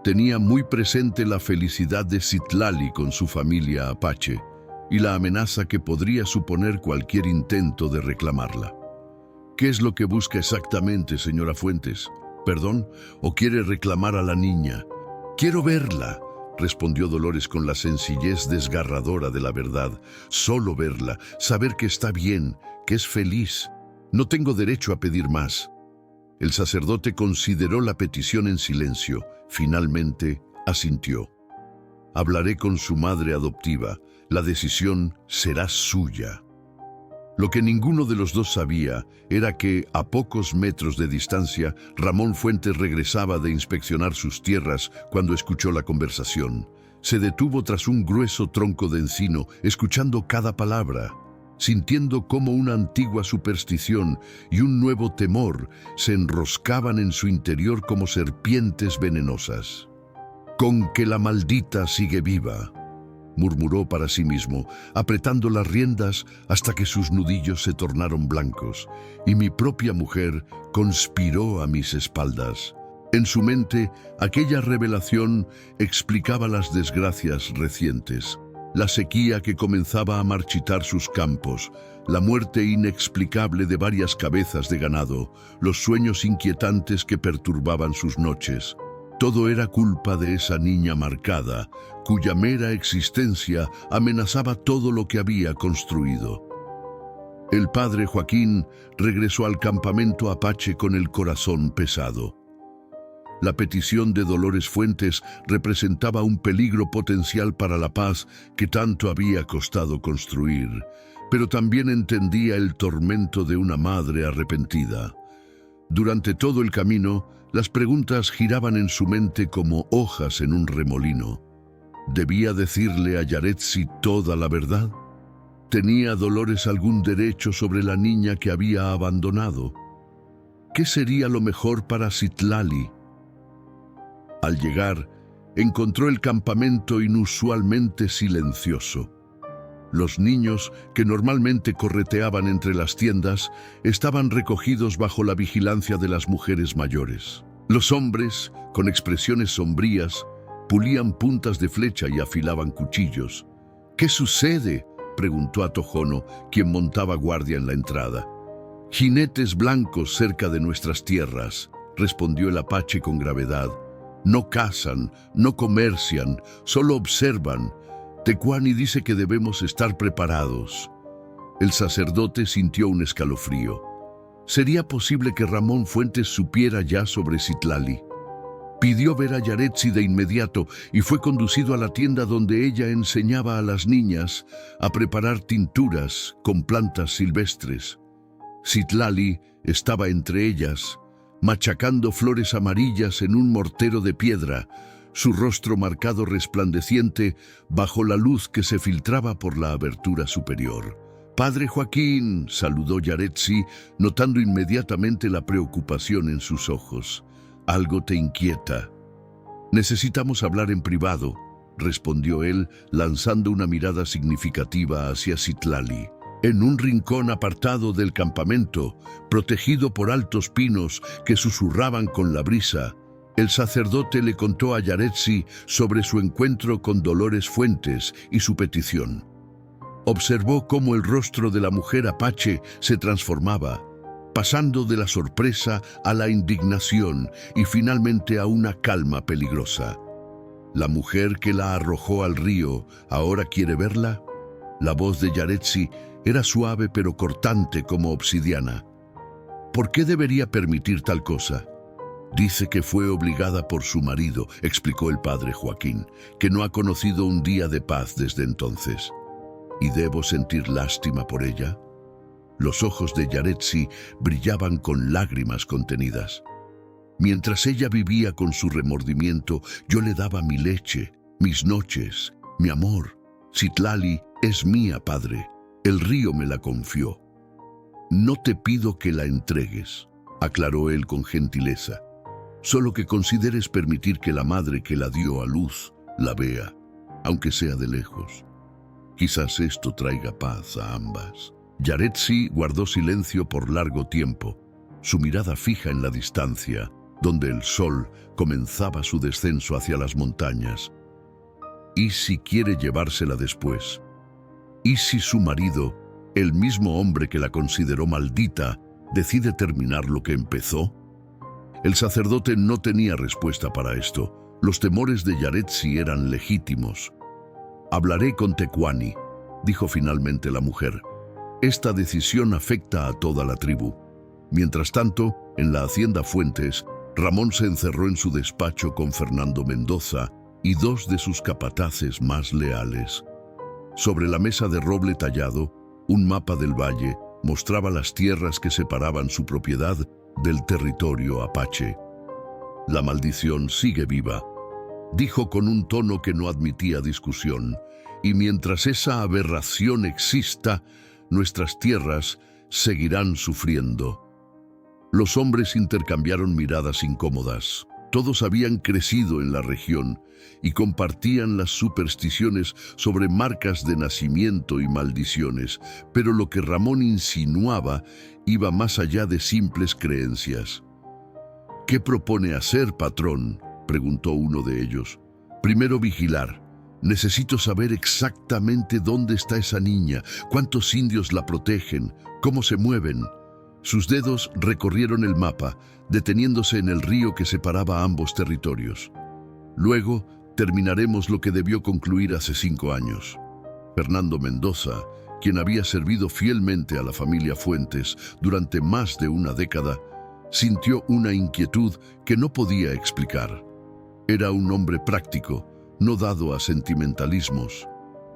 tenía muy presente la felicidad de Citlali con su familia apache y la amenaza que podría suponer cualquier intento de reclamarla. ¿Qué es lo que busca exactamente, señora Fuentes? ¿Perdón? ¿O quiere reclamar a la niña? «Quiero verla», respondió Dolores con la sencillez desgarradora de la verdad. «Solo verla, saber que está bien, que es feliz. No tengo derecho a pedir más». El sacerdote consideró la petición en silencio. Finalmente, asintió. «Hablaré con su madre adoptiva. La decisión será suya». Lo que ninguno de los dos sabía era que, a pocos metros de distancia, Ramón Fuentes regresaba de inspeccionar sus tierras cuando escuchó la conversación. Se detuvo tras un grueso tronco de encino, escuchando cada palabra, sintiendo cómo una antigua superstición y un nuevo temor se enroscaban en su interior como serpientes venenosas. «Con que la maldita sigue viva», murmuró para sí mismo, apretando las riendas hasta que sus nudillos se tornaron blancos, y mi propia mujer conspiró a mis espaldas. En su mente, aquella revelación explicaba las desgracias recientes, la sequía que comenzaba a marchitar sus campos, la muerte inexplicable de varias cabezas de ganado, los sueños inquietantes que perturbaban sus noches. Todo era culpa de esa niña marcada, cuya mera existencia amenazaba todo lo que había construido. El padre Joaquín regresó al campamento apache con el corazón pesado. La petición de Dolores Fuentes representaba un peligro potencial para la paz que tanto había costado construir, pero también entendía el tormento de una madre arrepentida. Durante todo el camino, las preguntas giraban en su mente como hojas en un remolino. ¿Debía decirle a Yaretsi toda la verdad? ¿Tenía Dolores algún derecho sobre la niña que había abandonado? ¿Qué sería lo mejor para Citlali? Al llegar, encontró el campamento inusualmente silencioso. Los niños, que normalmente correteaban entre las tiendas, estaban recogidos bajo la vigilancia de las mujeres mayores. Los hombres, con expresiones sombrías, pulían puntas de flecha y afilaban cuchillos. «¿Qué sucede?», preguntó a Tojono, quien montaba guardia en la entrada. «Jinetes blancos cerca de nuestras tierras», respondió el apache con gravedad. «No cazan, no comercian, solo observan. Tecuani dice que debemos estar preparados». El sacerdote sintió un escalofrío. ¿Sería posible que Ramón Fuentes supiera ya sobre Citlali? Pidió ver a Yaretsi de inmediato y fue conducido a la tienda donde ella enseñaba a las niñas a preparar tinturas con plantas silvestres. Citlali estaba entre ellas, machacando flores amarillas en un mortero de piedra, su rostro marcado resplandeciente bajo la luz que se filtraba por la abertura superior. «Padre Joaquín», saludó Yaretsi, notando inmediatamente la preocupación en sus ojos. «Algo te inquieta». «Necesitamos hablar en privado», respondió él, lanzando una mirada significativa hacia Citlali. En un rincón apartado del campamento, protegido por altos pinos que susurraban con la brisa, el sacerdote le contó a Yaretsi sobre su encuentro con Dolores Fuentes y su petición. Observó cómo el rostro de la mujer apache se transformaba, pasando de la sorpresa a la indignación y finalmente a una calma peligrosa. ¿La mujer que la arrojó al río ahora quiere verla? La voz de Yaretsi era suave pero cortante como obsidiana. ¿Por qué debería permitir tal cosa? Dice que fue obligada por su marido, explicó el padre Joaquín, que no ha conocido un día de paz desde entonces. ¿Y debo sentir lástima por ella? Los ojos de Yaretsi brillaban con lágrimas contenidas. Mientras ella vivía con su remordimiento, yo le daba mi leche, mis noches, mi amor. Citlali es mía, padre. El río me la confió. No te pido que la entregues, aclaró él con gentileza. Solo que consideres permitir que la madre que la dio a luz la vea, aunque sea de lejos. Quizás esto traiga paz a ambas. Yaretsi guardó silencio por largo tiempo, su mirada fija en la distancia, donde el sol comenzaba su descenso hacia las montañas. ¿Y si quiere llevársela después? ¿Y si su marido, el mismo hombre que la consideró maldita, decide terminar lo que empezó? El sacerdote no tenía respuesta para esto. Los temores de Yaretsi eran legítimos. Hablaré con Tecuani, dijo finalmente la mujer. Esta decisión afecta a toda la tribu. Mientras tanto, en la hacienda Fuentes, Ramón se encerró en su despacho con Fernando Mendoza y dos de sus capataces más leales. Sobre la mesa de roble tallado, un mapa del valle mostraba las tierras que separaban su propiedad del territorio apache. La maldición sigue viva, dijo con un tono que no admitía discusión, y mientras esa aberración exista, nuestras tierras seguirán sufriendo. Los hombres intercambiaron miradas incómodas. Todos habían crecido en la región y compartían las supersticiones sobre marcas de nacimiento y maldiciones, pero lo que Ramón insinuaba iba más allá de simples creencias. ¿Qué propone hacer, patrón?, preguntó uno de ellos. Primero vigilar. Necesito saber exactamente dónde está esa niña, cuántos indios la protegen, cómo se mueven. Sus dedos recorrieron el mapa, deteniéndose en el río que separaba ambos territorios. Luego, terminaremos lo que debió concluir hace 5 años. Fernando Mendoza, quien había servido fielmente a la familia Fuentes durante más de una década, sintió una inquietud que no podía explicar. Era un hombre práctico, no dado a sentimentalismos,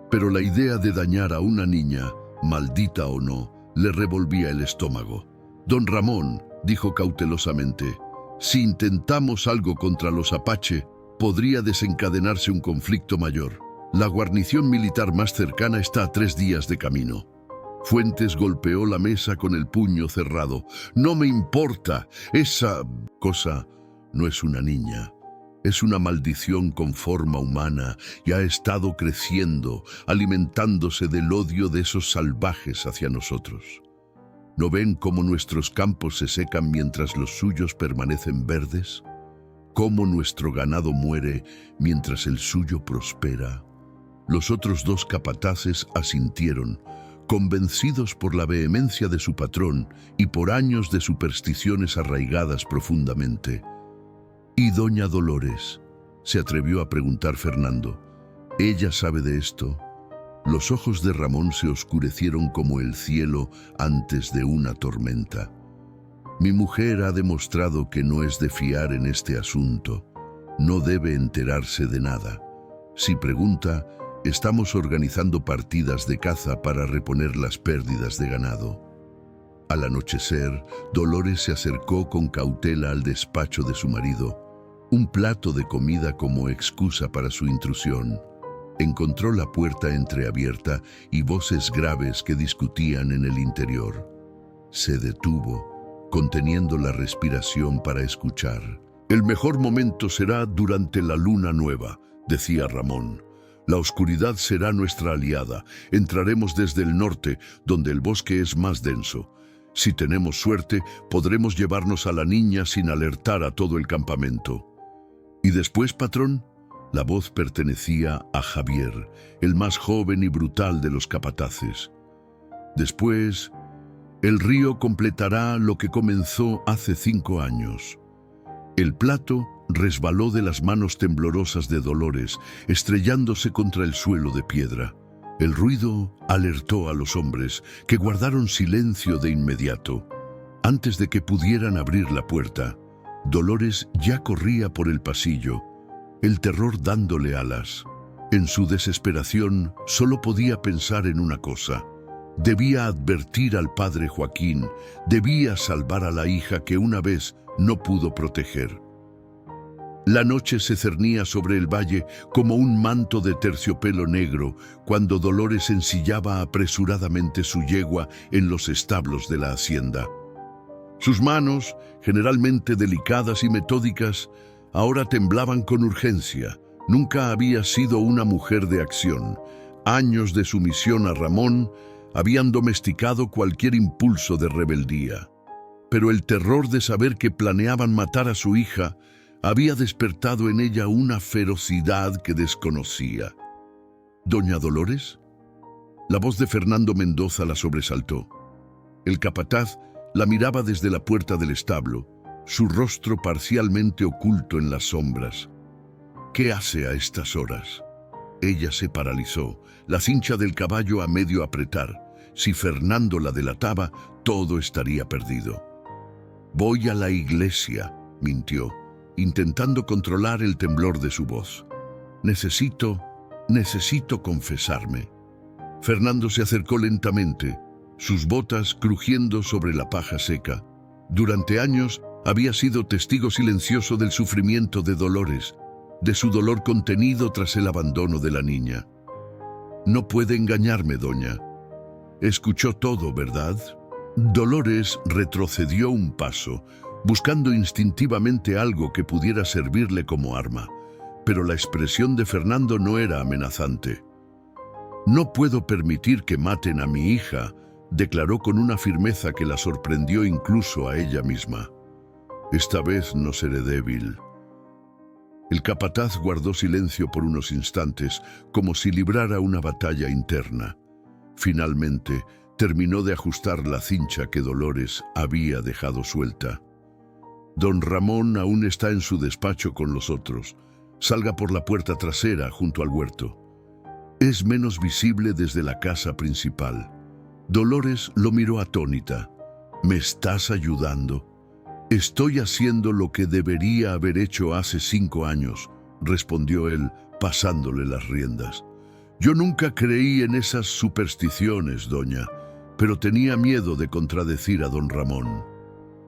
pero la idea de dañar a una niña, maldita o no, le revolvía el estómago. Don Ramón, dijo cautelosamente, si intentamos algo contra los apache, podría desencadenarse un conflicto mayor. La guarnición militar más cercana está a 3 días de camino. Fuentes golpeó la mesa con el puño cerrado. No me importa, esa cosa no es una niña. Es una maldición con forma humana y ha estado creciendo, alimentándose del odio de esos salvajes hacia nosotros. ¿No ven cómo nuestros campos se secan mientras los suyos permanecen verdes? ¿Cómo nuestro ganado muere mientras el suyo prospera? Los otros 2 capataces asintieron, convencidos por la vehemencia de su patrón y por años de supersticiones arraigadas profundamente. ¿Y doña Dolores?, se atrevió a preguntar Fernando. ¿Ella sabe de esto? Los ojos de Ramón se oscurecieron como el cielo antes de una tormenta. Mi mujer ha demostrado que no es de fiar en este asunto. No debe enterarse de nada. Si pregunta, estamos organizando partidas de caza para reponer las pérdidas de ganado. Al anochecer, Dolores se acercó con cautela al despacho de su marido, un plato de comida como excusa para su intrusión. Encontró la puerta entreabierta y voces graves que discutían en el interior. Se detuvo, conteniendo la respiración para escuchar. El mejor momento será durante la luna nueva, decía Ramón. La oscuridad será nuestra aliada. Entraremos desde el norte, donde el bosque es más denso. Si tenemos suerte, podremos llevarnos a la niña sin alertar a todo el campamento. ¿Y después, patrón? La voz pertenecía a Javier, el más joven y brutal de los capataces. Después, el río completará lo que comenzó hace 5 años. El plato resbaló de las manos temblorosas de Dolores, estrellándose contra el suelo de piedra. El ruido alertó a los hombres, que guardaron silencio de inmediato. Antes de que pudieran abrir la puerta, Dolores ya corría por el pasillo, el terror dándole alas. En su desesperación, solo podía pensar en una cosa. Debía advertir al padre Joaquín, debía salvar a la hija que una vez no pudo proteger. La noche se cernía sobre el valle como un manto de terciopelo negro cuando Dolores ensillaba apresuradamente su yegua en los establos de la hacienda. Sus manos, generalmente delicadas y metódicas, ahora temblaban con urgencia. Nunca había sido una mujer de acción. Años de sumisión a Ramón habían domesticado cualquier impulso de rebeldía. Pero el terror de saber que planeaban matar a su hija había despertado en ella una ferocidad que desconocía. ¿Doña Dolores? La voz de Fernando Mendoza la sobresaltó. El capataz la miraba desde la puerta del establo, su rostro parcialmente oculto en las sombras. ¿Qué hace a estas horas? Ella se paralizó, la cincha del caballo a medio apretar. Si Fernando la delataba, todo estaría perdido. «Voy a la iglesia», mintió, intentando controlar el temblor de su voz. Necesito confesarme». Fernando se acercó lentamente, sus botas crujiendo sobre la paja seca. Durante años había sido testigo silencioso del sufrimiento de Dolores, de su dolor contenido tras el abandono de la niña. «No puede engañarme, doña. Escuchó todo, ¿verdad?». Dolores retrocedió un paso, buscando instintivamente algo que pudiera servirle como arma, pero la expresión de Fernando no era amenazante. «No puedo permitir que maten a mi hija», declaró con una firmeza que la sorprendió incluso a ella misma. «Esta vez no seré débil». El capataz guardó silencio por unos instantes, como si librara una batalla interna. Finalmente, terminó de ajustar la cincha que Dolores había dejado suelta. «Don Ramón aún está en su despacho con los otros. Salga por la puerta trasera junto al huerto. Es menos visible desde la casa principal». Dolores lo miró atónita. «¿Me estás ayudando?». «Estoy haciendo lo que debería haber hecho hace 5 años», respondió él, pasándole las riendas. «Yo nunca creí en esas supersticiones, doña, pero tenía miedo de contradecir a don Ramón».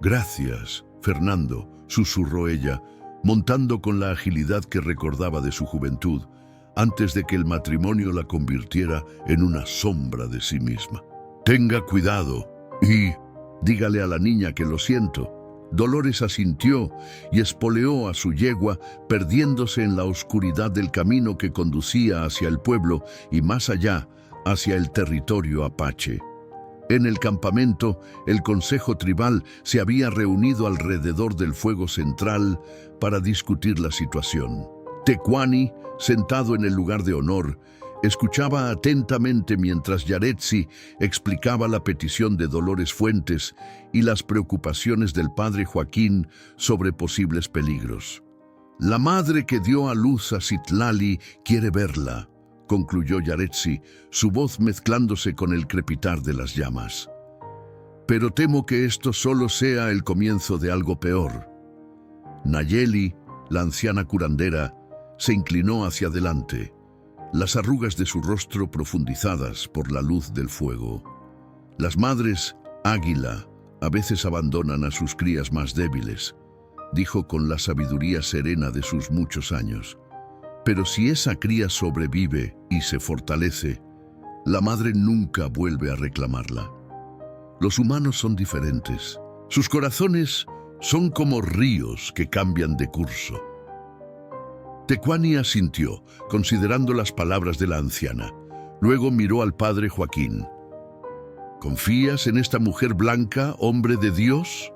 «Gracias, Fernando», susurró ella, montando con la agilidad que recordaba de su juventud, antes de que el matrimonio la convirtiera en una sombra de sí misma. «Tenga cuidado y dígale a la niña que lo siento». Dolores asintió y espoleó a su yegua, perdiéndose en la oscuridad del camino que conducía hacia el pueblo y más allá, hacia el territorio apache. En el campamento, el consejo tribal se había reunido alrededor del fuego central para discutir la situación. Tecuani, sentado en el lugar de honor, escuchaba atentamente mientras Yaretsi explicaba la petición de Dolores Fuentes y las preocupaciones del padre Joaquín sobre posibles peligros. «La madre que dio a luz a Citlali quiere verla», concluyó Yaretsi, su voz mezclándose con el crepitar de las llamas. «Pero temo que esto solo sea el comienzo de algo peor». Nayeli, la anciana curandera, se inclinó hacia adelante, las arrugas de su rostro profundizadas por la luz del fuego. «Las madres águila a veces abandonan a sus crías más débiles», dijo con la sabiduría serena de sus muchos años. «Pero si esa cría sobrevive y se fortalece, la madre nunca vuelve a reclamarla. Los humanos son diferentes. Sus corazones son como ríos que cambian de curso». Tecuani asintió, considerando las palabras de la anciana. Luego miró al padre Joaquín. «¿Confías en esta mujer blanca, hombre de Dios?».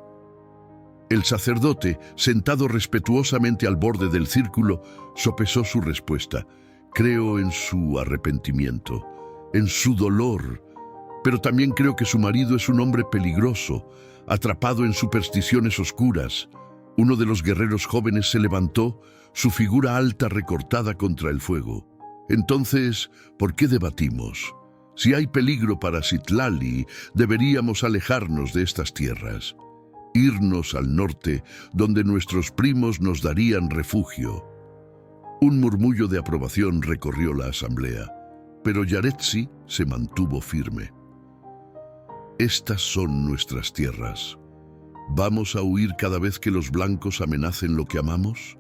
El sacerdote, sentado respetuosamente al borde del círculo, sopesó su respuesta. Creo en su arrepentimiento, en su dolor, pero también creo que su marido es un hombre peligroso, atrapado en supersticiones oscuras. Uno de los guerreros jóvenes se levantó, su figura alta recortada contra el fuego. Entonces, ¿por qué debatimos? Si hay peligro para Citlali, deberíamos alejarnos de estas tierras. Irnos al norte, donde nuestros primos nos darían refugio. Un murmullo de aprobación recorrió la asamblea, pero Yaretsi se mantuvo firme. Estas son nuestras tierras. ¿Vamos a huir cada vez que los blancos amenacen lo que amamos?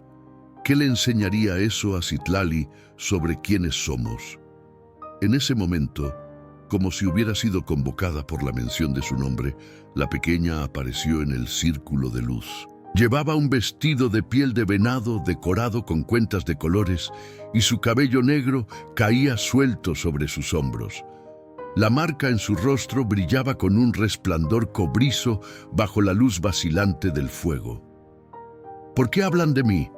¿Qué le enseñaría eso a Citlali sobre quiénes somos? En ese momento, como si hubiera sido convocada por la mención de su nombre, la pequeña apareció en el círculo de luz. Llevaba un vestido de piel de venado decorado con cuentas de colores y su cabello negro caía suelto sobre sus hombros. La marca en su rostro brillaba con un resplandor cobrizo bajo la luz vacilante del fuego. ¿Por qué hablan de mí?,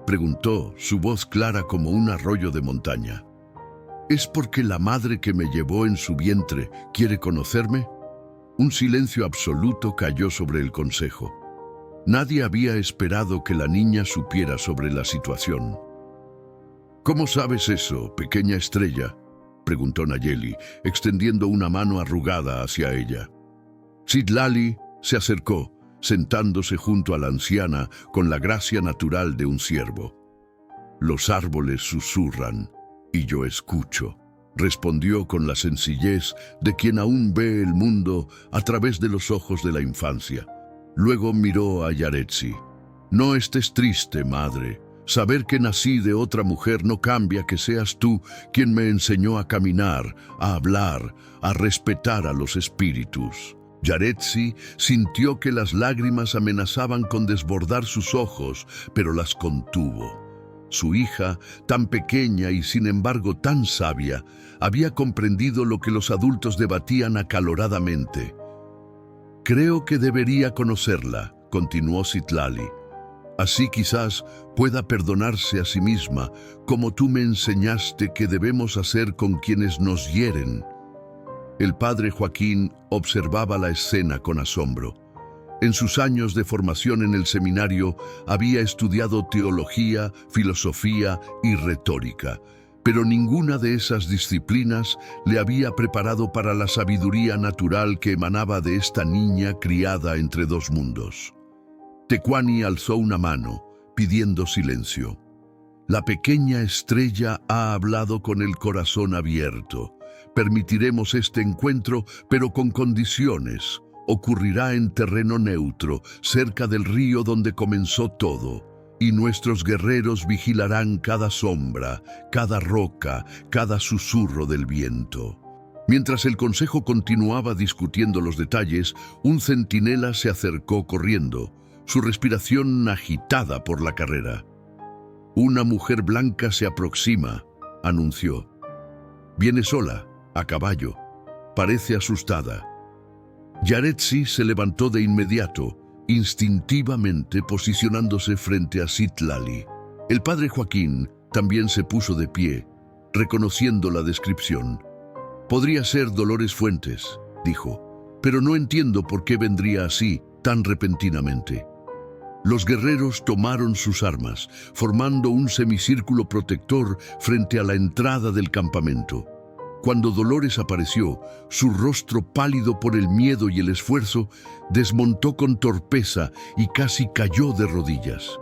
preguntó, su voz clara como un arroyo de montaña. ¿Es porque la madre que me llevó en su vientre quiere conocerme? Un silencio absoluto cayó sobre el consejo. Nadie había esperado que la niña supiera sobre la situación. ¿Cómo sabes eso, pequeña estrella?, preguntó Nayeli, extendiendo una mano arrugada hacia ella. Citlali se acercó, sentándose junto a la anciana con la gracia natural de un ciervo. Los árboles susurran, y yo escucho, respondió con la sencillez de quien aún ve el mundo a través de los ojos de la infancia. Luego miró a Yaretsi. No estés triste, madre. Saber que nací de otra mujer no cambia que seas tú quien me enseñó a caminar, a hablar, a respetar a los espíritus. Yaretsi sintió que las lágrimas amenazaban con desbordar sus ojos, pero las contuvo. Su hija, tan pequeña y sin embargo tan sabia, había comprendido lo que los adultos debatían acaloradamente. Creo que debería conocerla, continuó Citlali. Así quizás pueda perdonarse a sí misma, como tú me enseñaste que debemos hacer con quienes nos hieren. El padre Joaquín observaba la escena con asombro. En sus años de formación en el seminario había estudiado teología, filosofía y retórica, pero ninguna de esas disciplinas le había preparado para la sabiduría natural que emanaba de esta niña criada entre dos mundos. Tecuani alzó una mano, pidiendo silencio. La pequeña estrella ha hablado con el corazón abierto. Permitiremos este encuentro, pero con condiciones. Ocurrirá en terreno neutro, cerca del río donde comenzó todo, y nuestros guerreros vigilarán cada sombra, cada roca, cada susurro del viento. Mientras el consejo continuaba discutiendo los detalles, un centinela se acercó corriendo, su respiración agitada por la carrera. Una mujer blanca se aproxima, anunció. Viene sola, a caballo. Parece asustada. Yaretsi se levantó de inmediato, instintivamente posicionándose frente a Citlali. El padre Joaquín también se puso de pie, reconociendo la descripción. Podría ser Dolores Fuentes, dijo, pero no entiendo por qué vendría así, tan repentinamente. Los guerreros tomaron sus armas, formando un semicírculo protector frente a la entrada del campamento. Cuando Dolores apareció, su rostro pálido por el miedo y el esfuerzo, desmontó con torpeza y casi cayó de rodillas.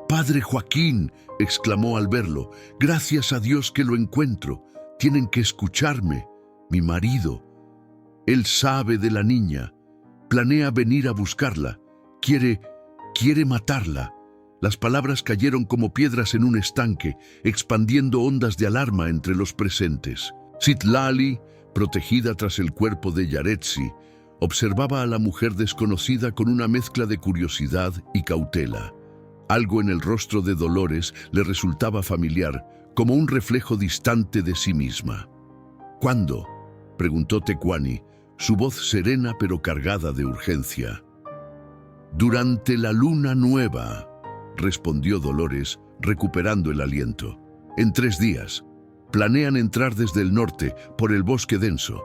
«¡Padre Joaquín!», exclamó al verlo. «Gracias a Dios que lo encuentro. Tienen que escucharme. Mi marido. Él sabe de la niña. Planea venir a buscarla. Quiere matarla». Las palabras cayeron como piedras en un estanque, expandiendo ondas de alarma entre los presentes. Citlali, protegida tras el cuerpo de Yaretsi, observaba a la mujer desconocida con una mezcla de curiosidad y cautela. Algo en el rostro de Dolores le resultaba familiar, como un reflejo distante de sí misma. «¿Cuándo?», preguntó Tecuani, su voz serena pero cargada de urgencia. «Durante la luna nueva», respondió Dolores, recuperando el aliento. «En 3 días. Planean entrar desde el norte, por el bosque denso».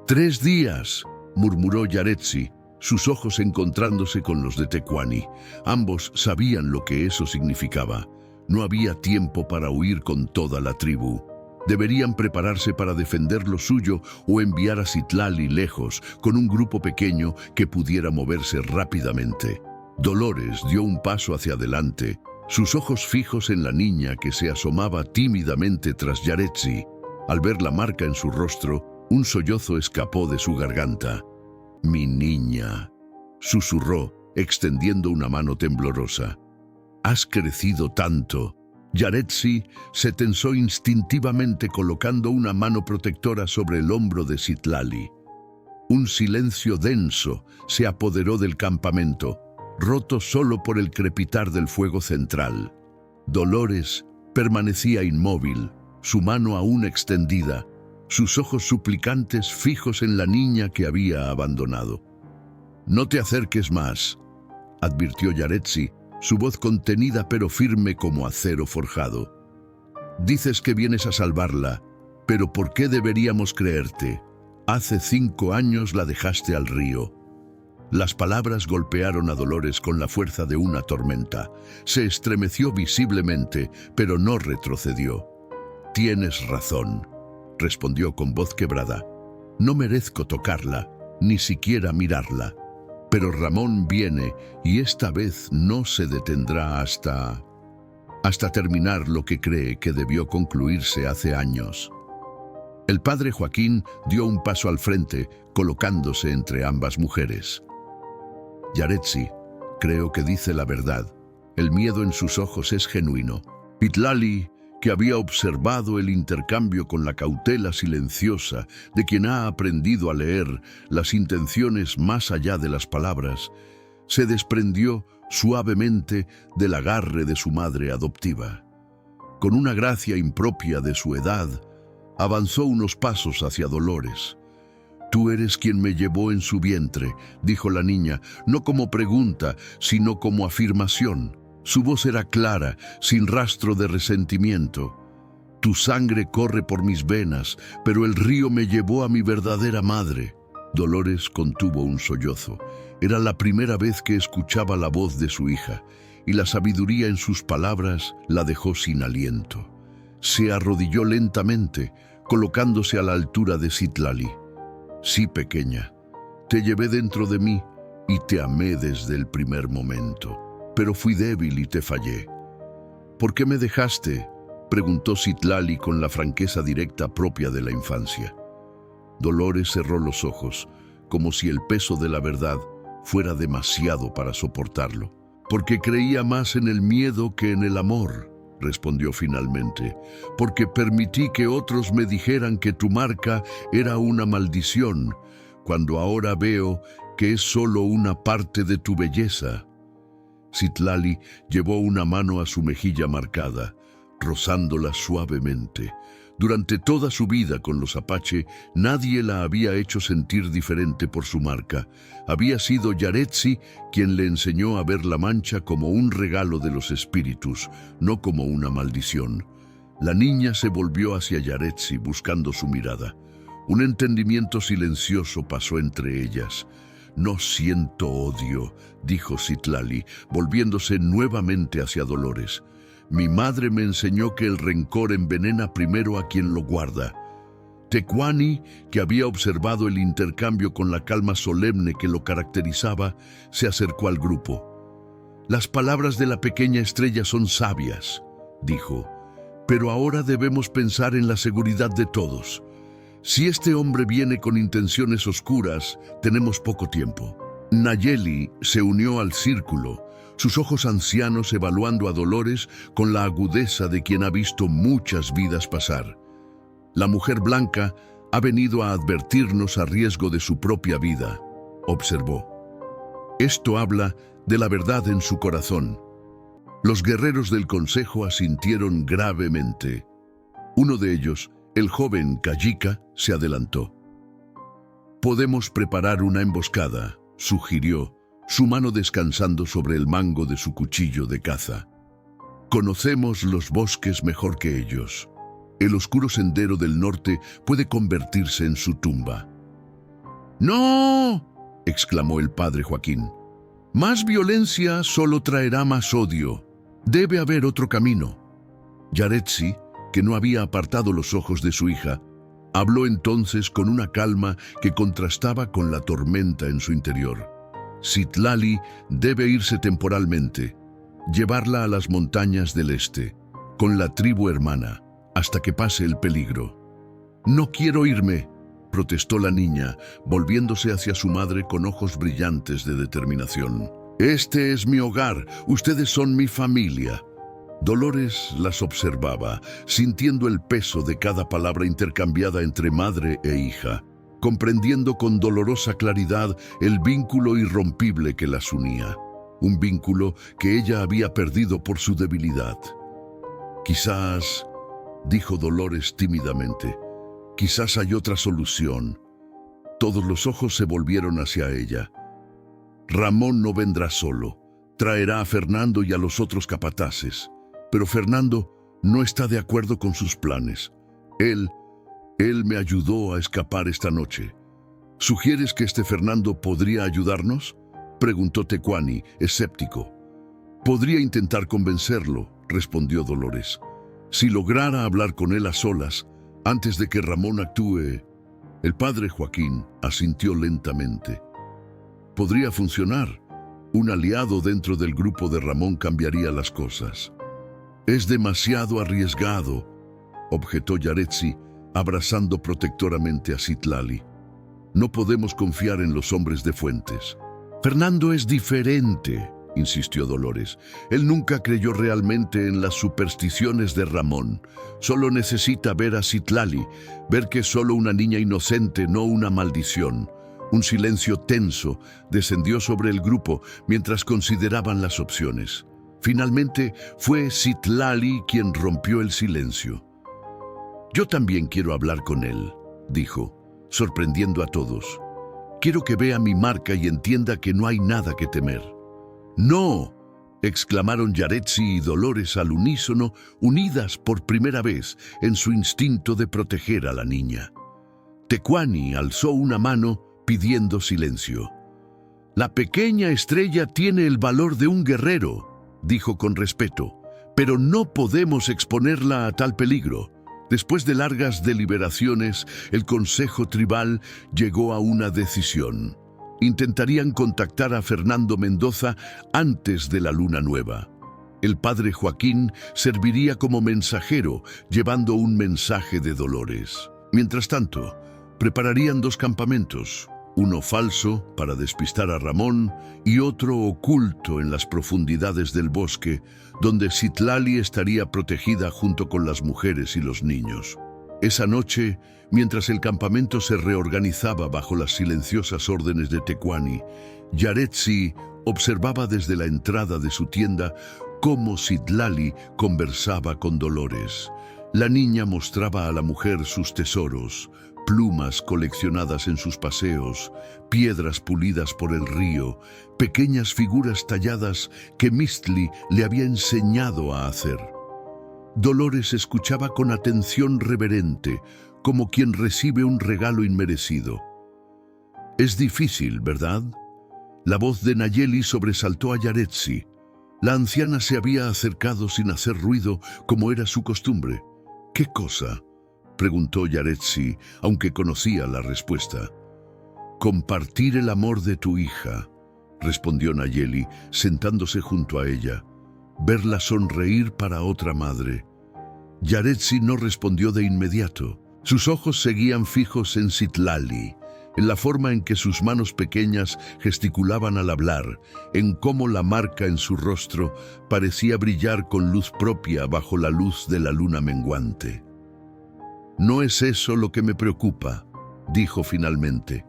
«3 días», murmuró Yaretsi, sus ojos encontrándose con los de Tecuani. Ambos sabían lo que eso significaba. No había tiempo para huir con toda la tribu. Deberían prepararse para defender lo suyo o enviar a Citlali lejos, con un grupo pequeño que pudiera moverse rápidamente. Dolores dio un paso hacia adelante, sus ojos fijos en la niña que se asomaba tímidamente tras Yaretsi. Al ver la marca en su rostro, un sollozo escapó de su garganta. «Mi niña», susurró, extendiendo una mano temblorosa. «Has crecido tanto». Yaretsi se tensó instintivamente colocando una mano protectora sobre el hombro de Citlali. Un silencio denso se apoderó del campamento, roto solo por el crepitar del fuego central. Dolores permanecía inmóvil, su mano aún extendida, sus ojos suplicantes fijos en la niña que había abandonado. «No te acerques más», advirtió Yaretsi, su voz contenida pero firme como acero forjado. «Dices que vienes a salvarla, pero ¿por qué deberíamos creerte? Hace 5 años la dejaste al río». Las palabras golpearon a Dolores con la fuerza de una tormenta. Se estremeció visiblemente, pero no retrocedió. «Tienes razón», respondió con voz quebrada. «No merezco tocarla, ni siquiera mirarla. Pero Ramón viene y esta vez no se detendrá hasta terminar lo que cree que debió concluirse hace años». El padre Joaquín dio un paso al frente, colocándose entre ambas mujeres. «Yaretsi, creo que dice la verdad. El miedo en sus ojos es genuino». Citlali, que había observado el intercambio con la cautela silenciosa de quien ha aprendido a leer las intenciones más allá de las palabras, se desprendió suavemente del agarre de su madre adoptiva. Con una gracia impropia de su edad, avanzó unos pasos hacia Dolores. «Tú eres quien me llevó en su vientre», dijo la niña, no como pregunta, sino como afirmación. Su voz era clara, sin rastro de resentimiento. «Tu sangre corre por mis venas, pero el río me llevó a mi verdadera madre». Dolores contuvo un sollozo. Era la primera vez que escuchaba la voz de su hija, y la sabiduría en sus palabras la dejó sin aliento. Se arrodilló lentamente, colocándose a la altura de Citlali. «Sí, pequeña, te llevé dentro de mí y te amé desde el primer momento. Pero fui débil y te fallé». «¿Por qué me dejaste?», preguntó Citlali con la franqueza directa propia de la infancia. Dolores cerró los ojos, como si el peso de la verdad fuera demasiado para soportarlo. «Porque creía más en el miedo que en el amor», respondió finalmente. «Porque permití que otros me dijeran que tu marca era una maldición, cuando ahora veo que es solo una parte de tu belleza». Citlali llevó una mano a su mejilla marcada, rozándola suavemente. Durante toda su vida con los Apache, nadie la había hecho sentir diferente por su marca. Había sido Yaretsi quien le enseñó a ver la mancha como un regalo de los espíritus, no como una maldición. La niña se volvió hacia Yaretsi buscando su mirada. Un entendimiento silencioso pasó entre ellas. «No siento odio», dijo Citlali, volviéndose nuevamente hacia Dolores. «Mi madre me enseñó que el rencor envenena primero a quien lo guarda». Tecuani, que había observado el intercambio con la calma solemne que lo caracterizaba, se acercó al grupo. «Las palabras de la pequeña estrella son sabias», dijo, «pero ahora debemos pensar en la seguridad de todos. Si este hombre viene con intenciones oscuras, tenemos poco tiempo». Nayeli se unió al círculo, sus ojos ancianos evaluando a Dolores con la agudeza de quien ha visto muchas vidas pasar. «La mujer blanca ha venido a advertirnos a riesgo de su propia vida», observó. «Esto habla de la verdad en su corazón». Los guerreros del consejo asintieron gravemente. Uno de ellos, el joven Kayika, se adelantó. «Podemos preparar una emboscada», sugirió, su mano descansando sobre el mango de su cuchillo de caza. Conocemos los bosques mejor que ellos. El oscuro sendero del norte puede convertirse en su tumba. ¡No!, exclamó el padre Joaquín. Más violencia solo traerá más odio. Debe haber otro camino. Yaretsi, que no había apartado los ojos de su hija, habló entonces con una calma que contrastaba con la tormenta en su interior. Citlali debe irse temporalmente, llevarla a las montañas del este, con la tribu hermana, hasta que pase el peligro. «No quiero irme», protestó la niña, volviéndose hacia su madre con ojos brillantes de determinación. «Este es mi hogar, ustedes son mi familia». Dolores las observaba, sintiendo el peso de cada palabra intercambiada entre madre e hija, comprendiendo con dolorosa claridad el vínculo irrompible que las unía, un vínculo que ella había perdido por su debilidad. «Quizás», dijo Dolores tímidamente, «quizás hay otra solución». Todos los ojos se volvieron hacia ella. «Ramón no vendrá solo, traerá a Fernando y a los otros capataces. Pero Fernando no está de acuerdo con sus planes. Él me ayudó a escapar esta noche. ¿Sugieres que este Fernando podría ayudarnos?», preguntó Tecuani, escéptico. «Podría intentar convencerlo», respondió Dolores. «Si lograra hablar con él a solas, antes de que Ramón actúe». El padre Joaquín asintió lentamente. «Podría funcionar. Un aliado dentro del grupo de Ramón cambiaría las cosas». «Es demasiado arriesgado», objetó Yaretsi, abrazando protectoramente a Citlali. «No podemos confiar en los hombres de Fuentes». «Fernando es diferente», insistió Dolores. «Él nunca creyó realmente en las supersticiones de Ramón. Solo necesita ver a Citlali, ver que es solo una niña inocente, no una maldición». Un silencio tenso descendió sobre el grupo mientras consideraban las opciones. Finalmente fue Citlali quien rompió el silencio. «Yo también quiero hablar con él», dijo, sorprendiendo a todos. «Quiero que vea mi marca y entienda que no hay nada que temer». «¡No!», exclamaron Yaretsi y Dolores al unísono, unidas por primera vez en su instinto de proteger a la niña. Tecuani alzó una mano pidiendo silencio. «La pequeña estrella tiene el valor de un guerrero», dijo con respeto, «pero no podemos exponerla a tal peligro». Después de largas deliberaciones, el Consejo Tribal llegó a una decisión. Intentarían contactar a Fernando Mendoza antes de la luna nueva. El padre Joaquín serviría como mensajero, llevando un mensaje de Dolores. Mientras tanto, prepararían 2 campamentos. Uno falso para despistar a Ramón y otro oculto en las profundidades del bosque, donde Citlali estaría protegida junto con las mujeres y los niños. Esa noche, mientras el campamento se reorganizaba bajo las silenciosas órdenes de Tecuani, Yaretsi observaba desde la entrada de su tienda cómo Citlali conversaba con Dolores. La niña mostraba a la mujer sus tesoros, plumas coleccionadas en sus paseos, piedras pulidas por el río, pequeñas figuras talladas que Mistli le había enseñado a hacer. Dolores escuchaba con atención reverente, como quien recibe un regalo inmerecido. «Es difícil, ¿verdad?». La voz de Nayeli sobresaltó a Yaretsi. La anciana se había acercado sin hacer ruido, como era su costumbre. «¿Qué cosa?», preguntó Yaretsi, aunque conocía la respuesta. «Compartir el amor de tu hija», respondió Nayeli, sentándose junto a ella. «Verla sonreír para otra madre». Yaretsi no respondió de inmediato. Sus ojos seguían fijos en Citlali, en la forma en que sus manos pequeñas gesticulaban al hablar, en cómo la marca en su rostro parecía brillar con luz propia bajo la luz de la luna menguante. «No es eso lo que me preocupa», dijo finalmente.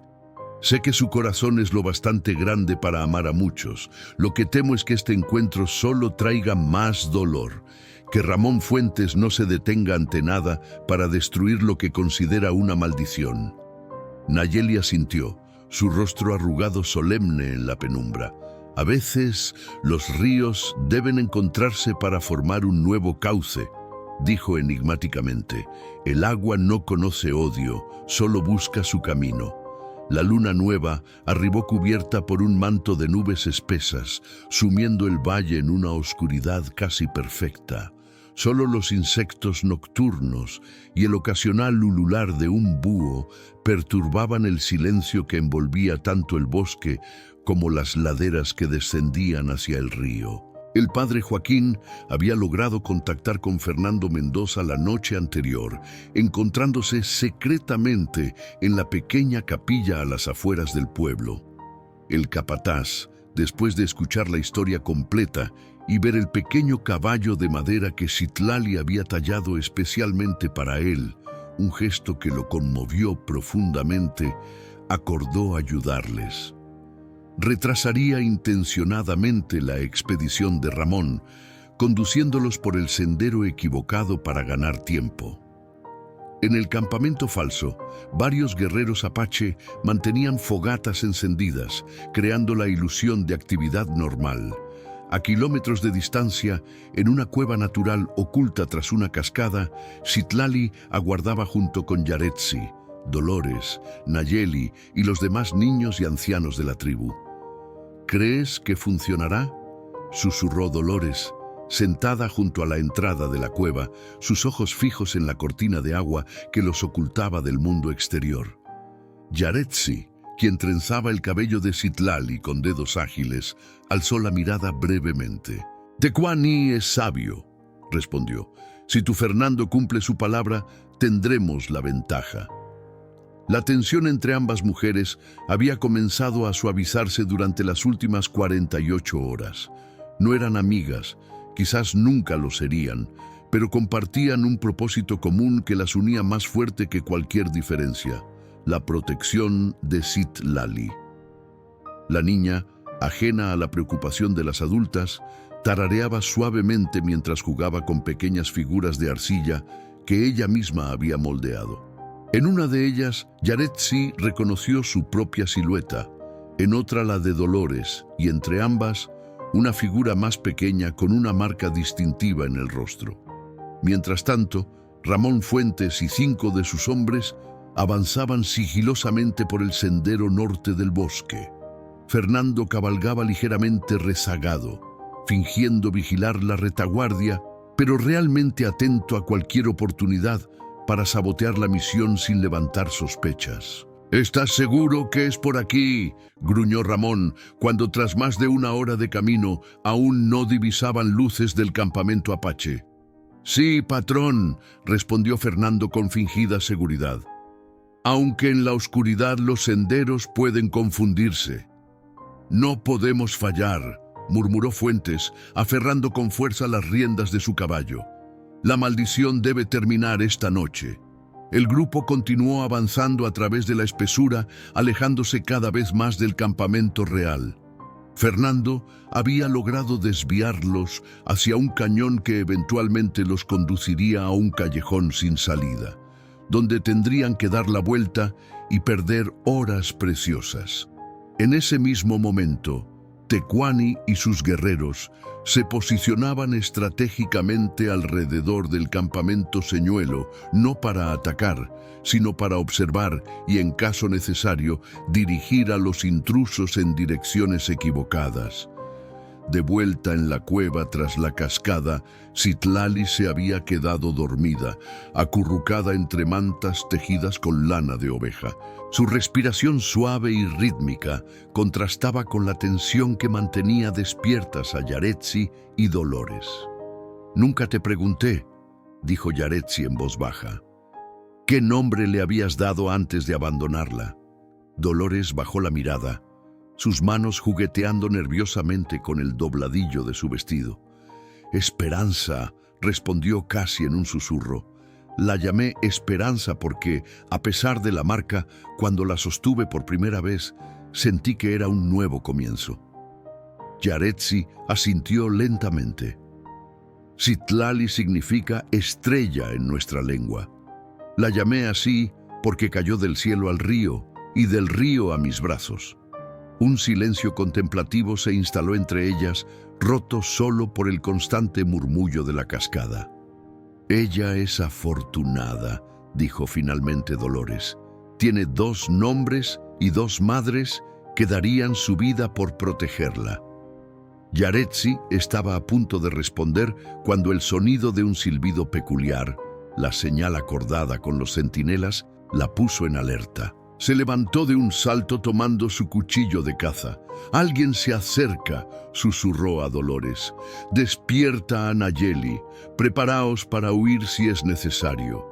«Sé que su corazón es lo bastante grande para amar a muchos. Lo que temo es que este encuentro solo traiga más dolor, que Ramón Fuentes no se detenga ante nada para destruir lo que considera una maldición». Nayeli asintió, su rostro arrugado solemne en la penumbra. A veces los ríos deben encontrarse para formar un nuevo cauce, dijo enigmáticamente. El agua no conoce odio, solo busca su camino. La luna nueva arribó cubierta por un manto de nubes espesas, sumiendo el valle en una oscuridad casi perfecta. Solo los insectos nocturnos y el ocasional ulular de un búho perturbaban el silencio que envolvía tanto el bosque como las laderas que descendían hacia el río. El padre Joaquín había logrado contactar con Fernando Mendoza la noche anterior, encontrándose secretamente en la pequeña capilla a las afueras del pueblo. El capataz, después de escuchar la historia completa y ver el pequeño caballo de madera que Citlali había tallado especialmente para él, un gesto que lo conmovió profundamente, acordó ayudarles. Retrasaría intencionadamente la expedición de Ramón, conduciéndolos por el sendero equivocado para ganar tiempo. En el campamento falso, varios guerreros apache mantenían fogatas encendidas, creando la ilusión de actividad normal. A kilómetros de distancia, en una cueva natural oculta tras una cascada, Citlali aguardaba junto con Yaretsi, Dolores, Nayeli y los demás niños y ancianos de la tribu. ¿Crees que funcionará?, susurró Dolores, sentada junto a la entrada de la cueva, sus ojos fijos en la cortina de agua que los ocultaba del mundo exterior. Yaretsi, quien trenzaba el cabello de Citlali con dedos ágiles, alzó la mirada brevemente. «Tecuani es sabio», respondió. «Si tu Fernando cumple su palabra, tendremos la ventaja». La tensión entre ambas mujeres había comenzado a suavizarse durante las últimas 48 horas. No eran amigas, quizás nunca lo serían, pero compartían un propósito común que las unía más fuerte que cualquier diferencia: la protección de Citlali. La niña, ajena a la preocupación de las adultas, tarareaba suavemente mientras jugaba con pequeñas figuras de arcilla que ella misma había moldeado. En una de ellas, Yaretsi reconoció su propia silueta, en otra la de Dolores, y entre ambas, una figura más pequeña con una marca distintiva en el rostro. Mientras tanto, Ramón Fuentes y 5 de sus hombres avanzaban sigilosamente por el sendero norte del bosque. Fernando cabalgaba ligeramente rezagado, fingiendo vigilar la retaguardia, pero realmente atento a cualquier oportunidad para sabotear la misión sin levantar sospechas. «¿Estás seguro que es por aquí?», gruñó Ramón, cuando tras más de una hora de camino aún no divisaban luces del campamento apache. «Sí, patrón», respondió Fernando con fingida seguridad. «Aunque en la oscuridad los senderos pueden confundirse». «No podemos fallar», murmuró Fuentes, aferrando con fuerza las riendas de su caballo. «La maldición debe terminar esta noche». El grupo continuó avanzando a través de la espesura, alejándose cada vez más del campamento real. Fernando había logrado desviarlos hacia un cañón que eventualmente los conduciría a un callejón sin salida, donde tendrían que dar la vuelta y perder horas preciosas. En ese mismo momento, Tecuani y sus guerreros se posicionaban estratégicamente alrededor del campamento señuelo, no para atacar, sino para observar y, en caso necesario, dirigir a los intrusos en direcciones equivocadas. De vuelta en la cueva tras la cascada, Citlali se había quedado dormida, acurrucada entre mantas tejidas con lana de oveja. Su respiración suave y rítmica contrastaba con la tensión que mantenía despiertas a Yaretsi y Dolores. «Nunca te pregunté», dijo Yaretsi en voz baja, «¿qué nombre le habías dado antes de abandonarla?» Dolores bajó la mirada, sus manos jugueteando nerviosamente con el dobladillo de su vestido. «Esperanza», respondió casi en un susurro. «La llamé Esperanza porque, a pesar de la marca, cuando la sostuve por primera vez, sentí que era un nuevo comienzo». Yaretsi asintió lentamente. «Citlali significa estrella en nuestra lengua. La llamé así porque cayó del cielo al río y del río a mis brazos». Un silencio contemplativo se instaló entre ellas, roto solo por el constante murmullo de la cascada. «Ella es afortunada», dijo finalmente Dolores. «Tiene 2 nombres y 2 madres que darían su vida por protegerla». Yaretsi estaba a punto de responder cuando el sonido de un silbido peculiar, la señal acordada con los centinelas, la puso en alerta. Se levantó de un salto tomando su cuchillo de caza. «Alguien se acerca», susurró a Dolores. «Despierta a Nayeli. Preparaos para huir si es necesario».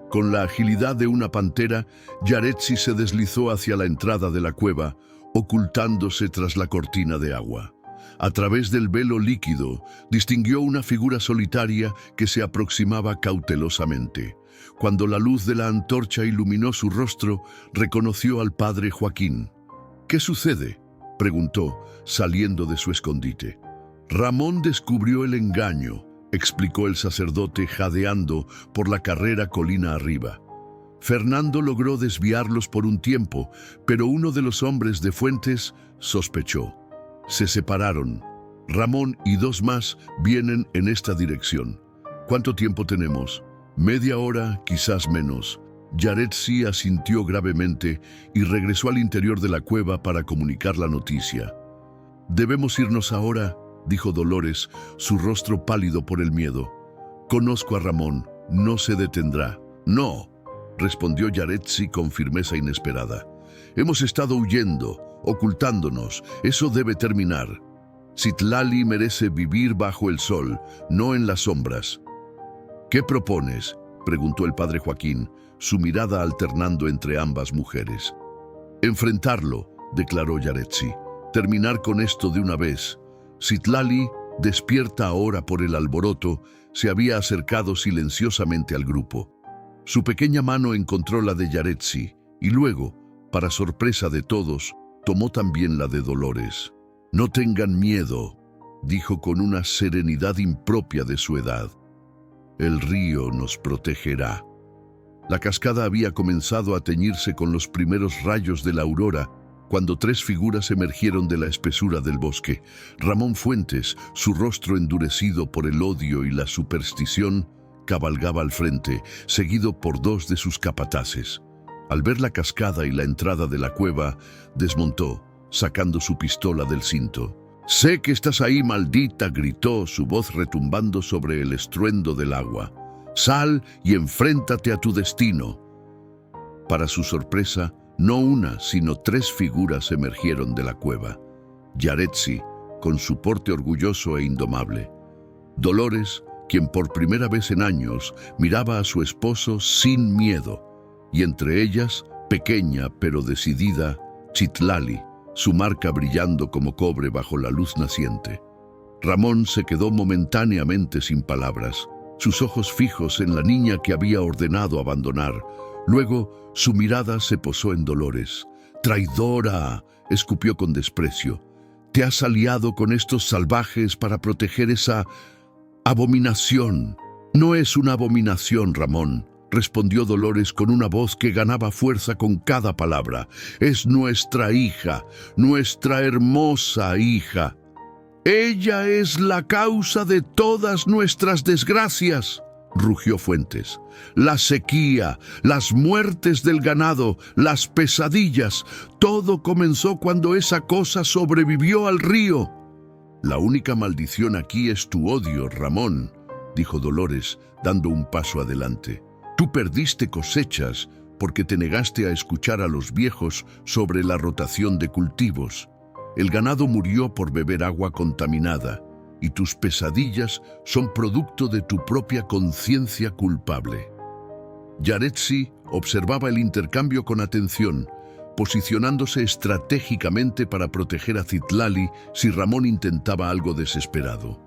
Con la agilidad de una pantera, Yaretsi se deslizó hacia la entrada de la cueva, ocultándose tras la cortina de agua. A través del velo líquido, distinguió una figura solitaria que se aproximaba cautelosamente. Cuando la luz de la antorcha iluminó su rostro, reconoció al padre Joaquín. «¿Qué sucede?», preguntó, saliendo de su escondite. «Ramón descubrió el engaño», explicó el sacerdote jadeando por la carrera colina arriba. Fernando logró desviarlos por un tiempo, pero uno de los hombres de Fuentes sospechó. Se separaron. Ramón y 2 más vienen en esta dirección. ¿Cuánto tiempo tenemos? «Media hora, quizás menos». Yaretsi asintió gravemente y regresó al interior de la cueva para comunicar la noticia. «Debemos irnos ahora», dijo Dolores, su rostro pálido por el miedo. «Conozco a Ramón, no se detendrá». «No», respondió Yaretsi con firmeza inesperada. «Hemos estado huyendo, ocultándonos. Eso debe terminar. Citlali merece vivir bajo el sol, no en las sombras». «¿Qué propones?», preguntó el padre Joaquín, su mirada alternando entre ambas mujeres. «Enfrentarlo», declaró Yaretsi. «Terminar con esto de una vez». Citlali, despierta ahora por el alboroto, se había acercado silenciosamente al grupo. Su pequeña mano encontró la de Yaretsi y luego, para sorpresa de todos, tomó también la de Dolores. «No tengan miedo», dijo con una serenidad impropia de su edad. «El río nos protegerá». La cascada había comenzado a teñirse con los primeros rayos de la aurora cuando 3 figuras emergieron de la espesura del bosque. Ramón Fuentes, su rostro endurecido por el odio y la superstición, cabalgaba al frente, seguido por 2 de sus capataces. Al ver la cascada y la entrada de la cueva, desmontó, sacando su pistola del cinto. «Sé que estás ahí, maldita», gritó, su voz retumbando sobre el estruendo del agua. «Sal y enfréntate a tu destino». Para su sorpresa, no una, sino 3 figuras emergieron de la cueva. Yaretsi, con su porte orgulloso e indomable. Dolores, quien por primera vez en años miraba a su esposo sin miedo. Y entre ellas, pequeña pero decidida, Citlali, su marca brillando como cobre bajo la luz naciente. Ramón se quedó momentáneamente sin palabras, sus ojos fijos en la niña que había ordenado abandonar. Luego, su mirada se posó en Dolores. «¡Traidora!», escupió con desprecio. «Te has aliado con estos salvajes para proteger esa abominación». «No es una abominación, Ramón», respondió Dolores con una voz que ganaba fuerza con cada palabra. «Es nuestra hija, nuestra hermosa hija. Ella es la causa de todas nuestras desgracias», rugió Fuentes. «La sequía, las muertes del ganado, las pesadillas, todo comenzó cuando esa cosa sobrevivió al río». «La única maldición aquí es tu odio, Ramón», dijo Dolores, dando un paso adelante. «Tú perdiste cosechas porque te negaste a escuchar a los viejos sobre la rotación de cultivos. El ganado murió por beber agua contaminada, y tus pesadillas son producto de tu propia conciencia culpable». Yaretsi observaba el intercambio con atención, posicionándose estratégicamente para proteger a Citlali si Ramón intentaba algo desesperado.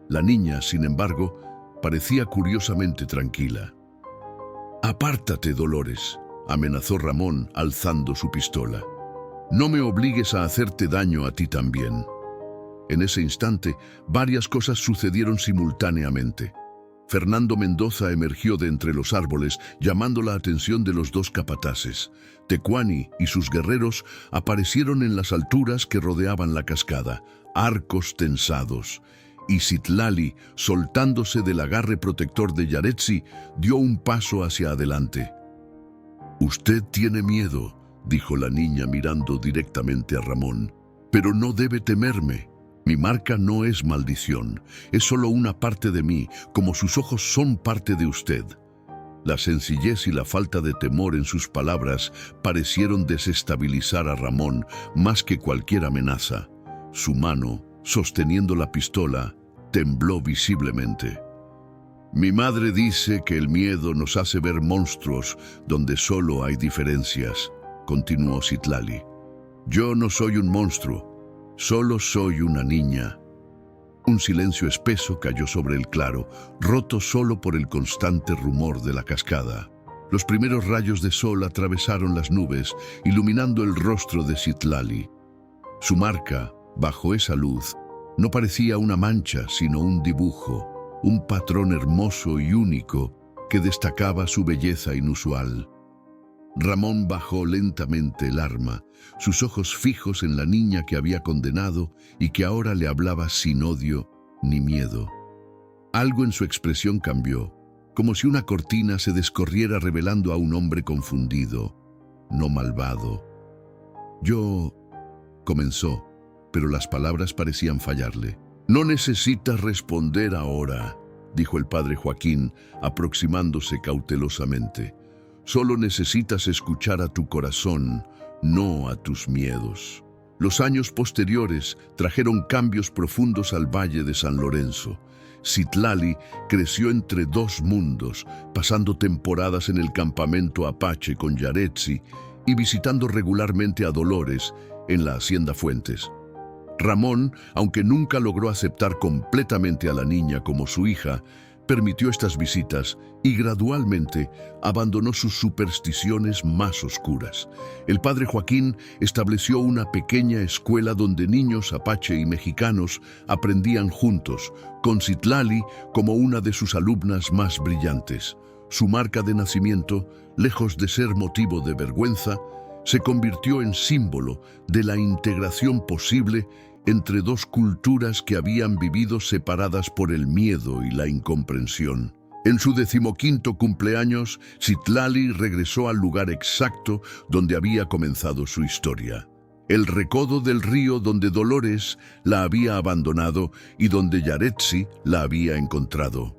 La niña, sin embargo, parecía curiosamente tranquila. «Apártate, Dolores», amenazó Ramón alzando su pistola. «No me obligues a hacerte daño a ti también». En ese instante, varias cosas sucedieron simultáneamente. Fernando Mendoza emergió de entre los árboles, llamando la atención de los dos capataces. Tecuani y sus guerreros aparecieron en las alturas que rodeaban la cascada, arcos tensados. Y Citlali, soltándose del agarre protector de Yaretsi, dio un paso hacia adelante. «Usted tiene miedo», dijo la niña mirando directamente a Ramón, «pero no debe temerme. Mi marca no es maldición, es solo una parte de mí, como sus ojos son parte de usted». La sencillez y la falta de temor en sus palabras parecieron desestabilizar a Ramón más que cualquier amenaza. Su mano, sosteniendo la pistola, tembló visiblemente. «Mi madre dice que el miedo nos hace ver monstruos donde solo hay diferencias», continuó Citlali. «Yo no soy un monstruo, solo soy una niña». Un silencio espeso cayó sobre el claro, roto solo por el constante rumor de la cascada. Los primeros rayos de sol atravesaron las nubes, iluminando el rostro de Citlali. Su marca, bajo esa luz, no parecía una mancha, sino un dibujo, un patrón hermoso y único que destacaba su belleza inusual. Ramón bajó lentamente el arma, sus ojos fijos en la niña que había condenado y que ahora le hablaba sin odio ni miedo. Algo en su expresión cambió, como si una cortina se descorriera revelando a un hombre confundido, no malvado. «Yo», comenzó, pero las palabras parecían fallarle. «No necesitas responder ahora», dijo el padre Joaquín, aproximándose cautelosamente. «Solo necesitas escuchar a tu corazón, no a tus miedos». Los años posteriores trajeron cambios profundos al Valle de San Lorenzo. Citlali creció entre dos mundos, pasando temporadas en el campamento Apache con Yaretsi y visitando regularmente a Dolores en la Hacienda Fuentes. Ramón, aunque nunca logró aceptar completamente a la niña como su hija, permitió estas visitas y gradualmente abandonó sus supersticiones más oscuras. El padre Joaquín estableció una pequeña escuela donde niños apache y mexicanos aprendían juntos, con Citlali como una de sus alumnas más brillantes. Su marca de nacimiento, lejos de ser motivo de vergüenza, se convirtió en símbolo de la integración posible entre dos culturas que habían vivido separadas por el miedo y la incomprensión. En su 15º cumpleaños, Citlali regresó al lugar exacto donde había comenzado su historia. El recodo del río donde Dolores la había abandonado y donde Yaretsi la había encontrado.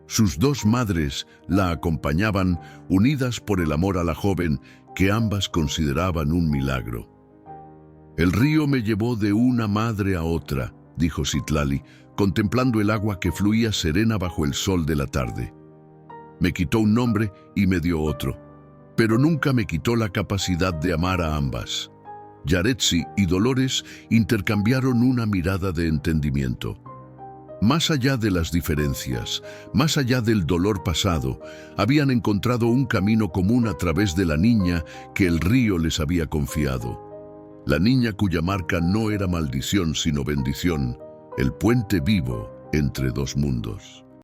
Sus dos madres la acompañaban, unidas por el amor a la joven que ambas consideraban un milagro. «El río me llevó de una madre a otra», dijo Citlali, contemplando el agua que fluía serena bajo el sol de la tarde. «Me quitó un nombre y me dio otro, pero nunca me quitó la capacidad de amar a ambas». Yaretsi y Dolores intercambiaron una mirada de entendimiento. Más allá de las diferencias, más allá del dolor pasado, habían encontrado un camino común a través de la niña que el río les había confiado. La niña cuya marca no era maldición sino bendición, el puente vivo entre dos mundos.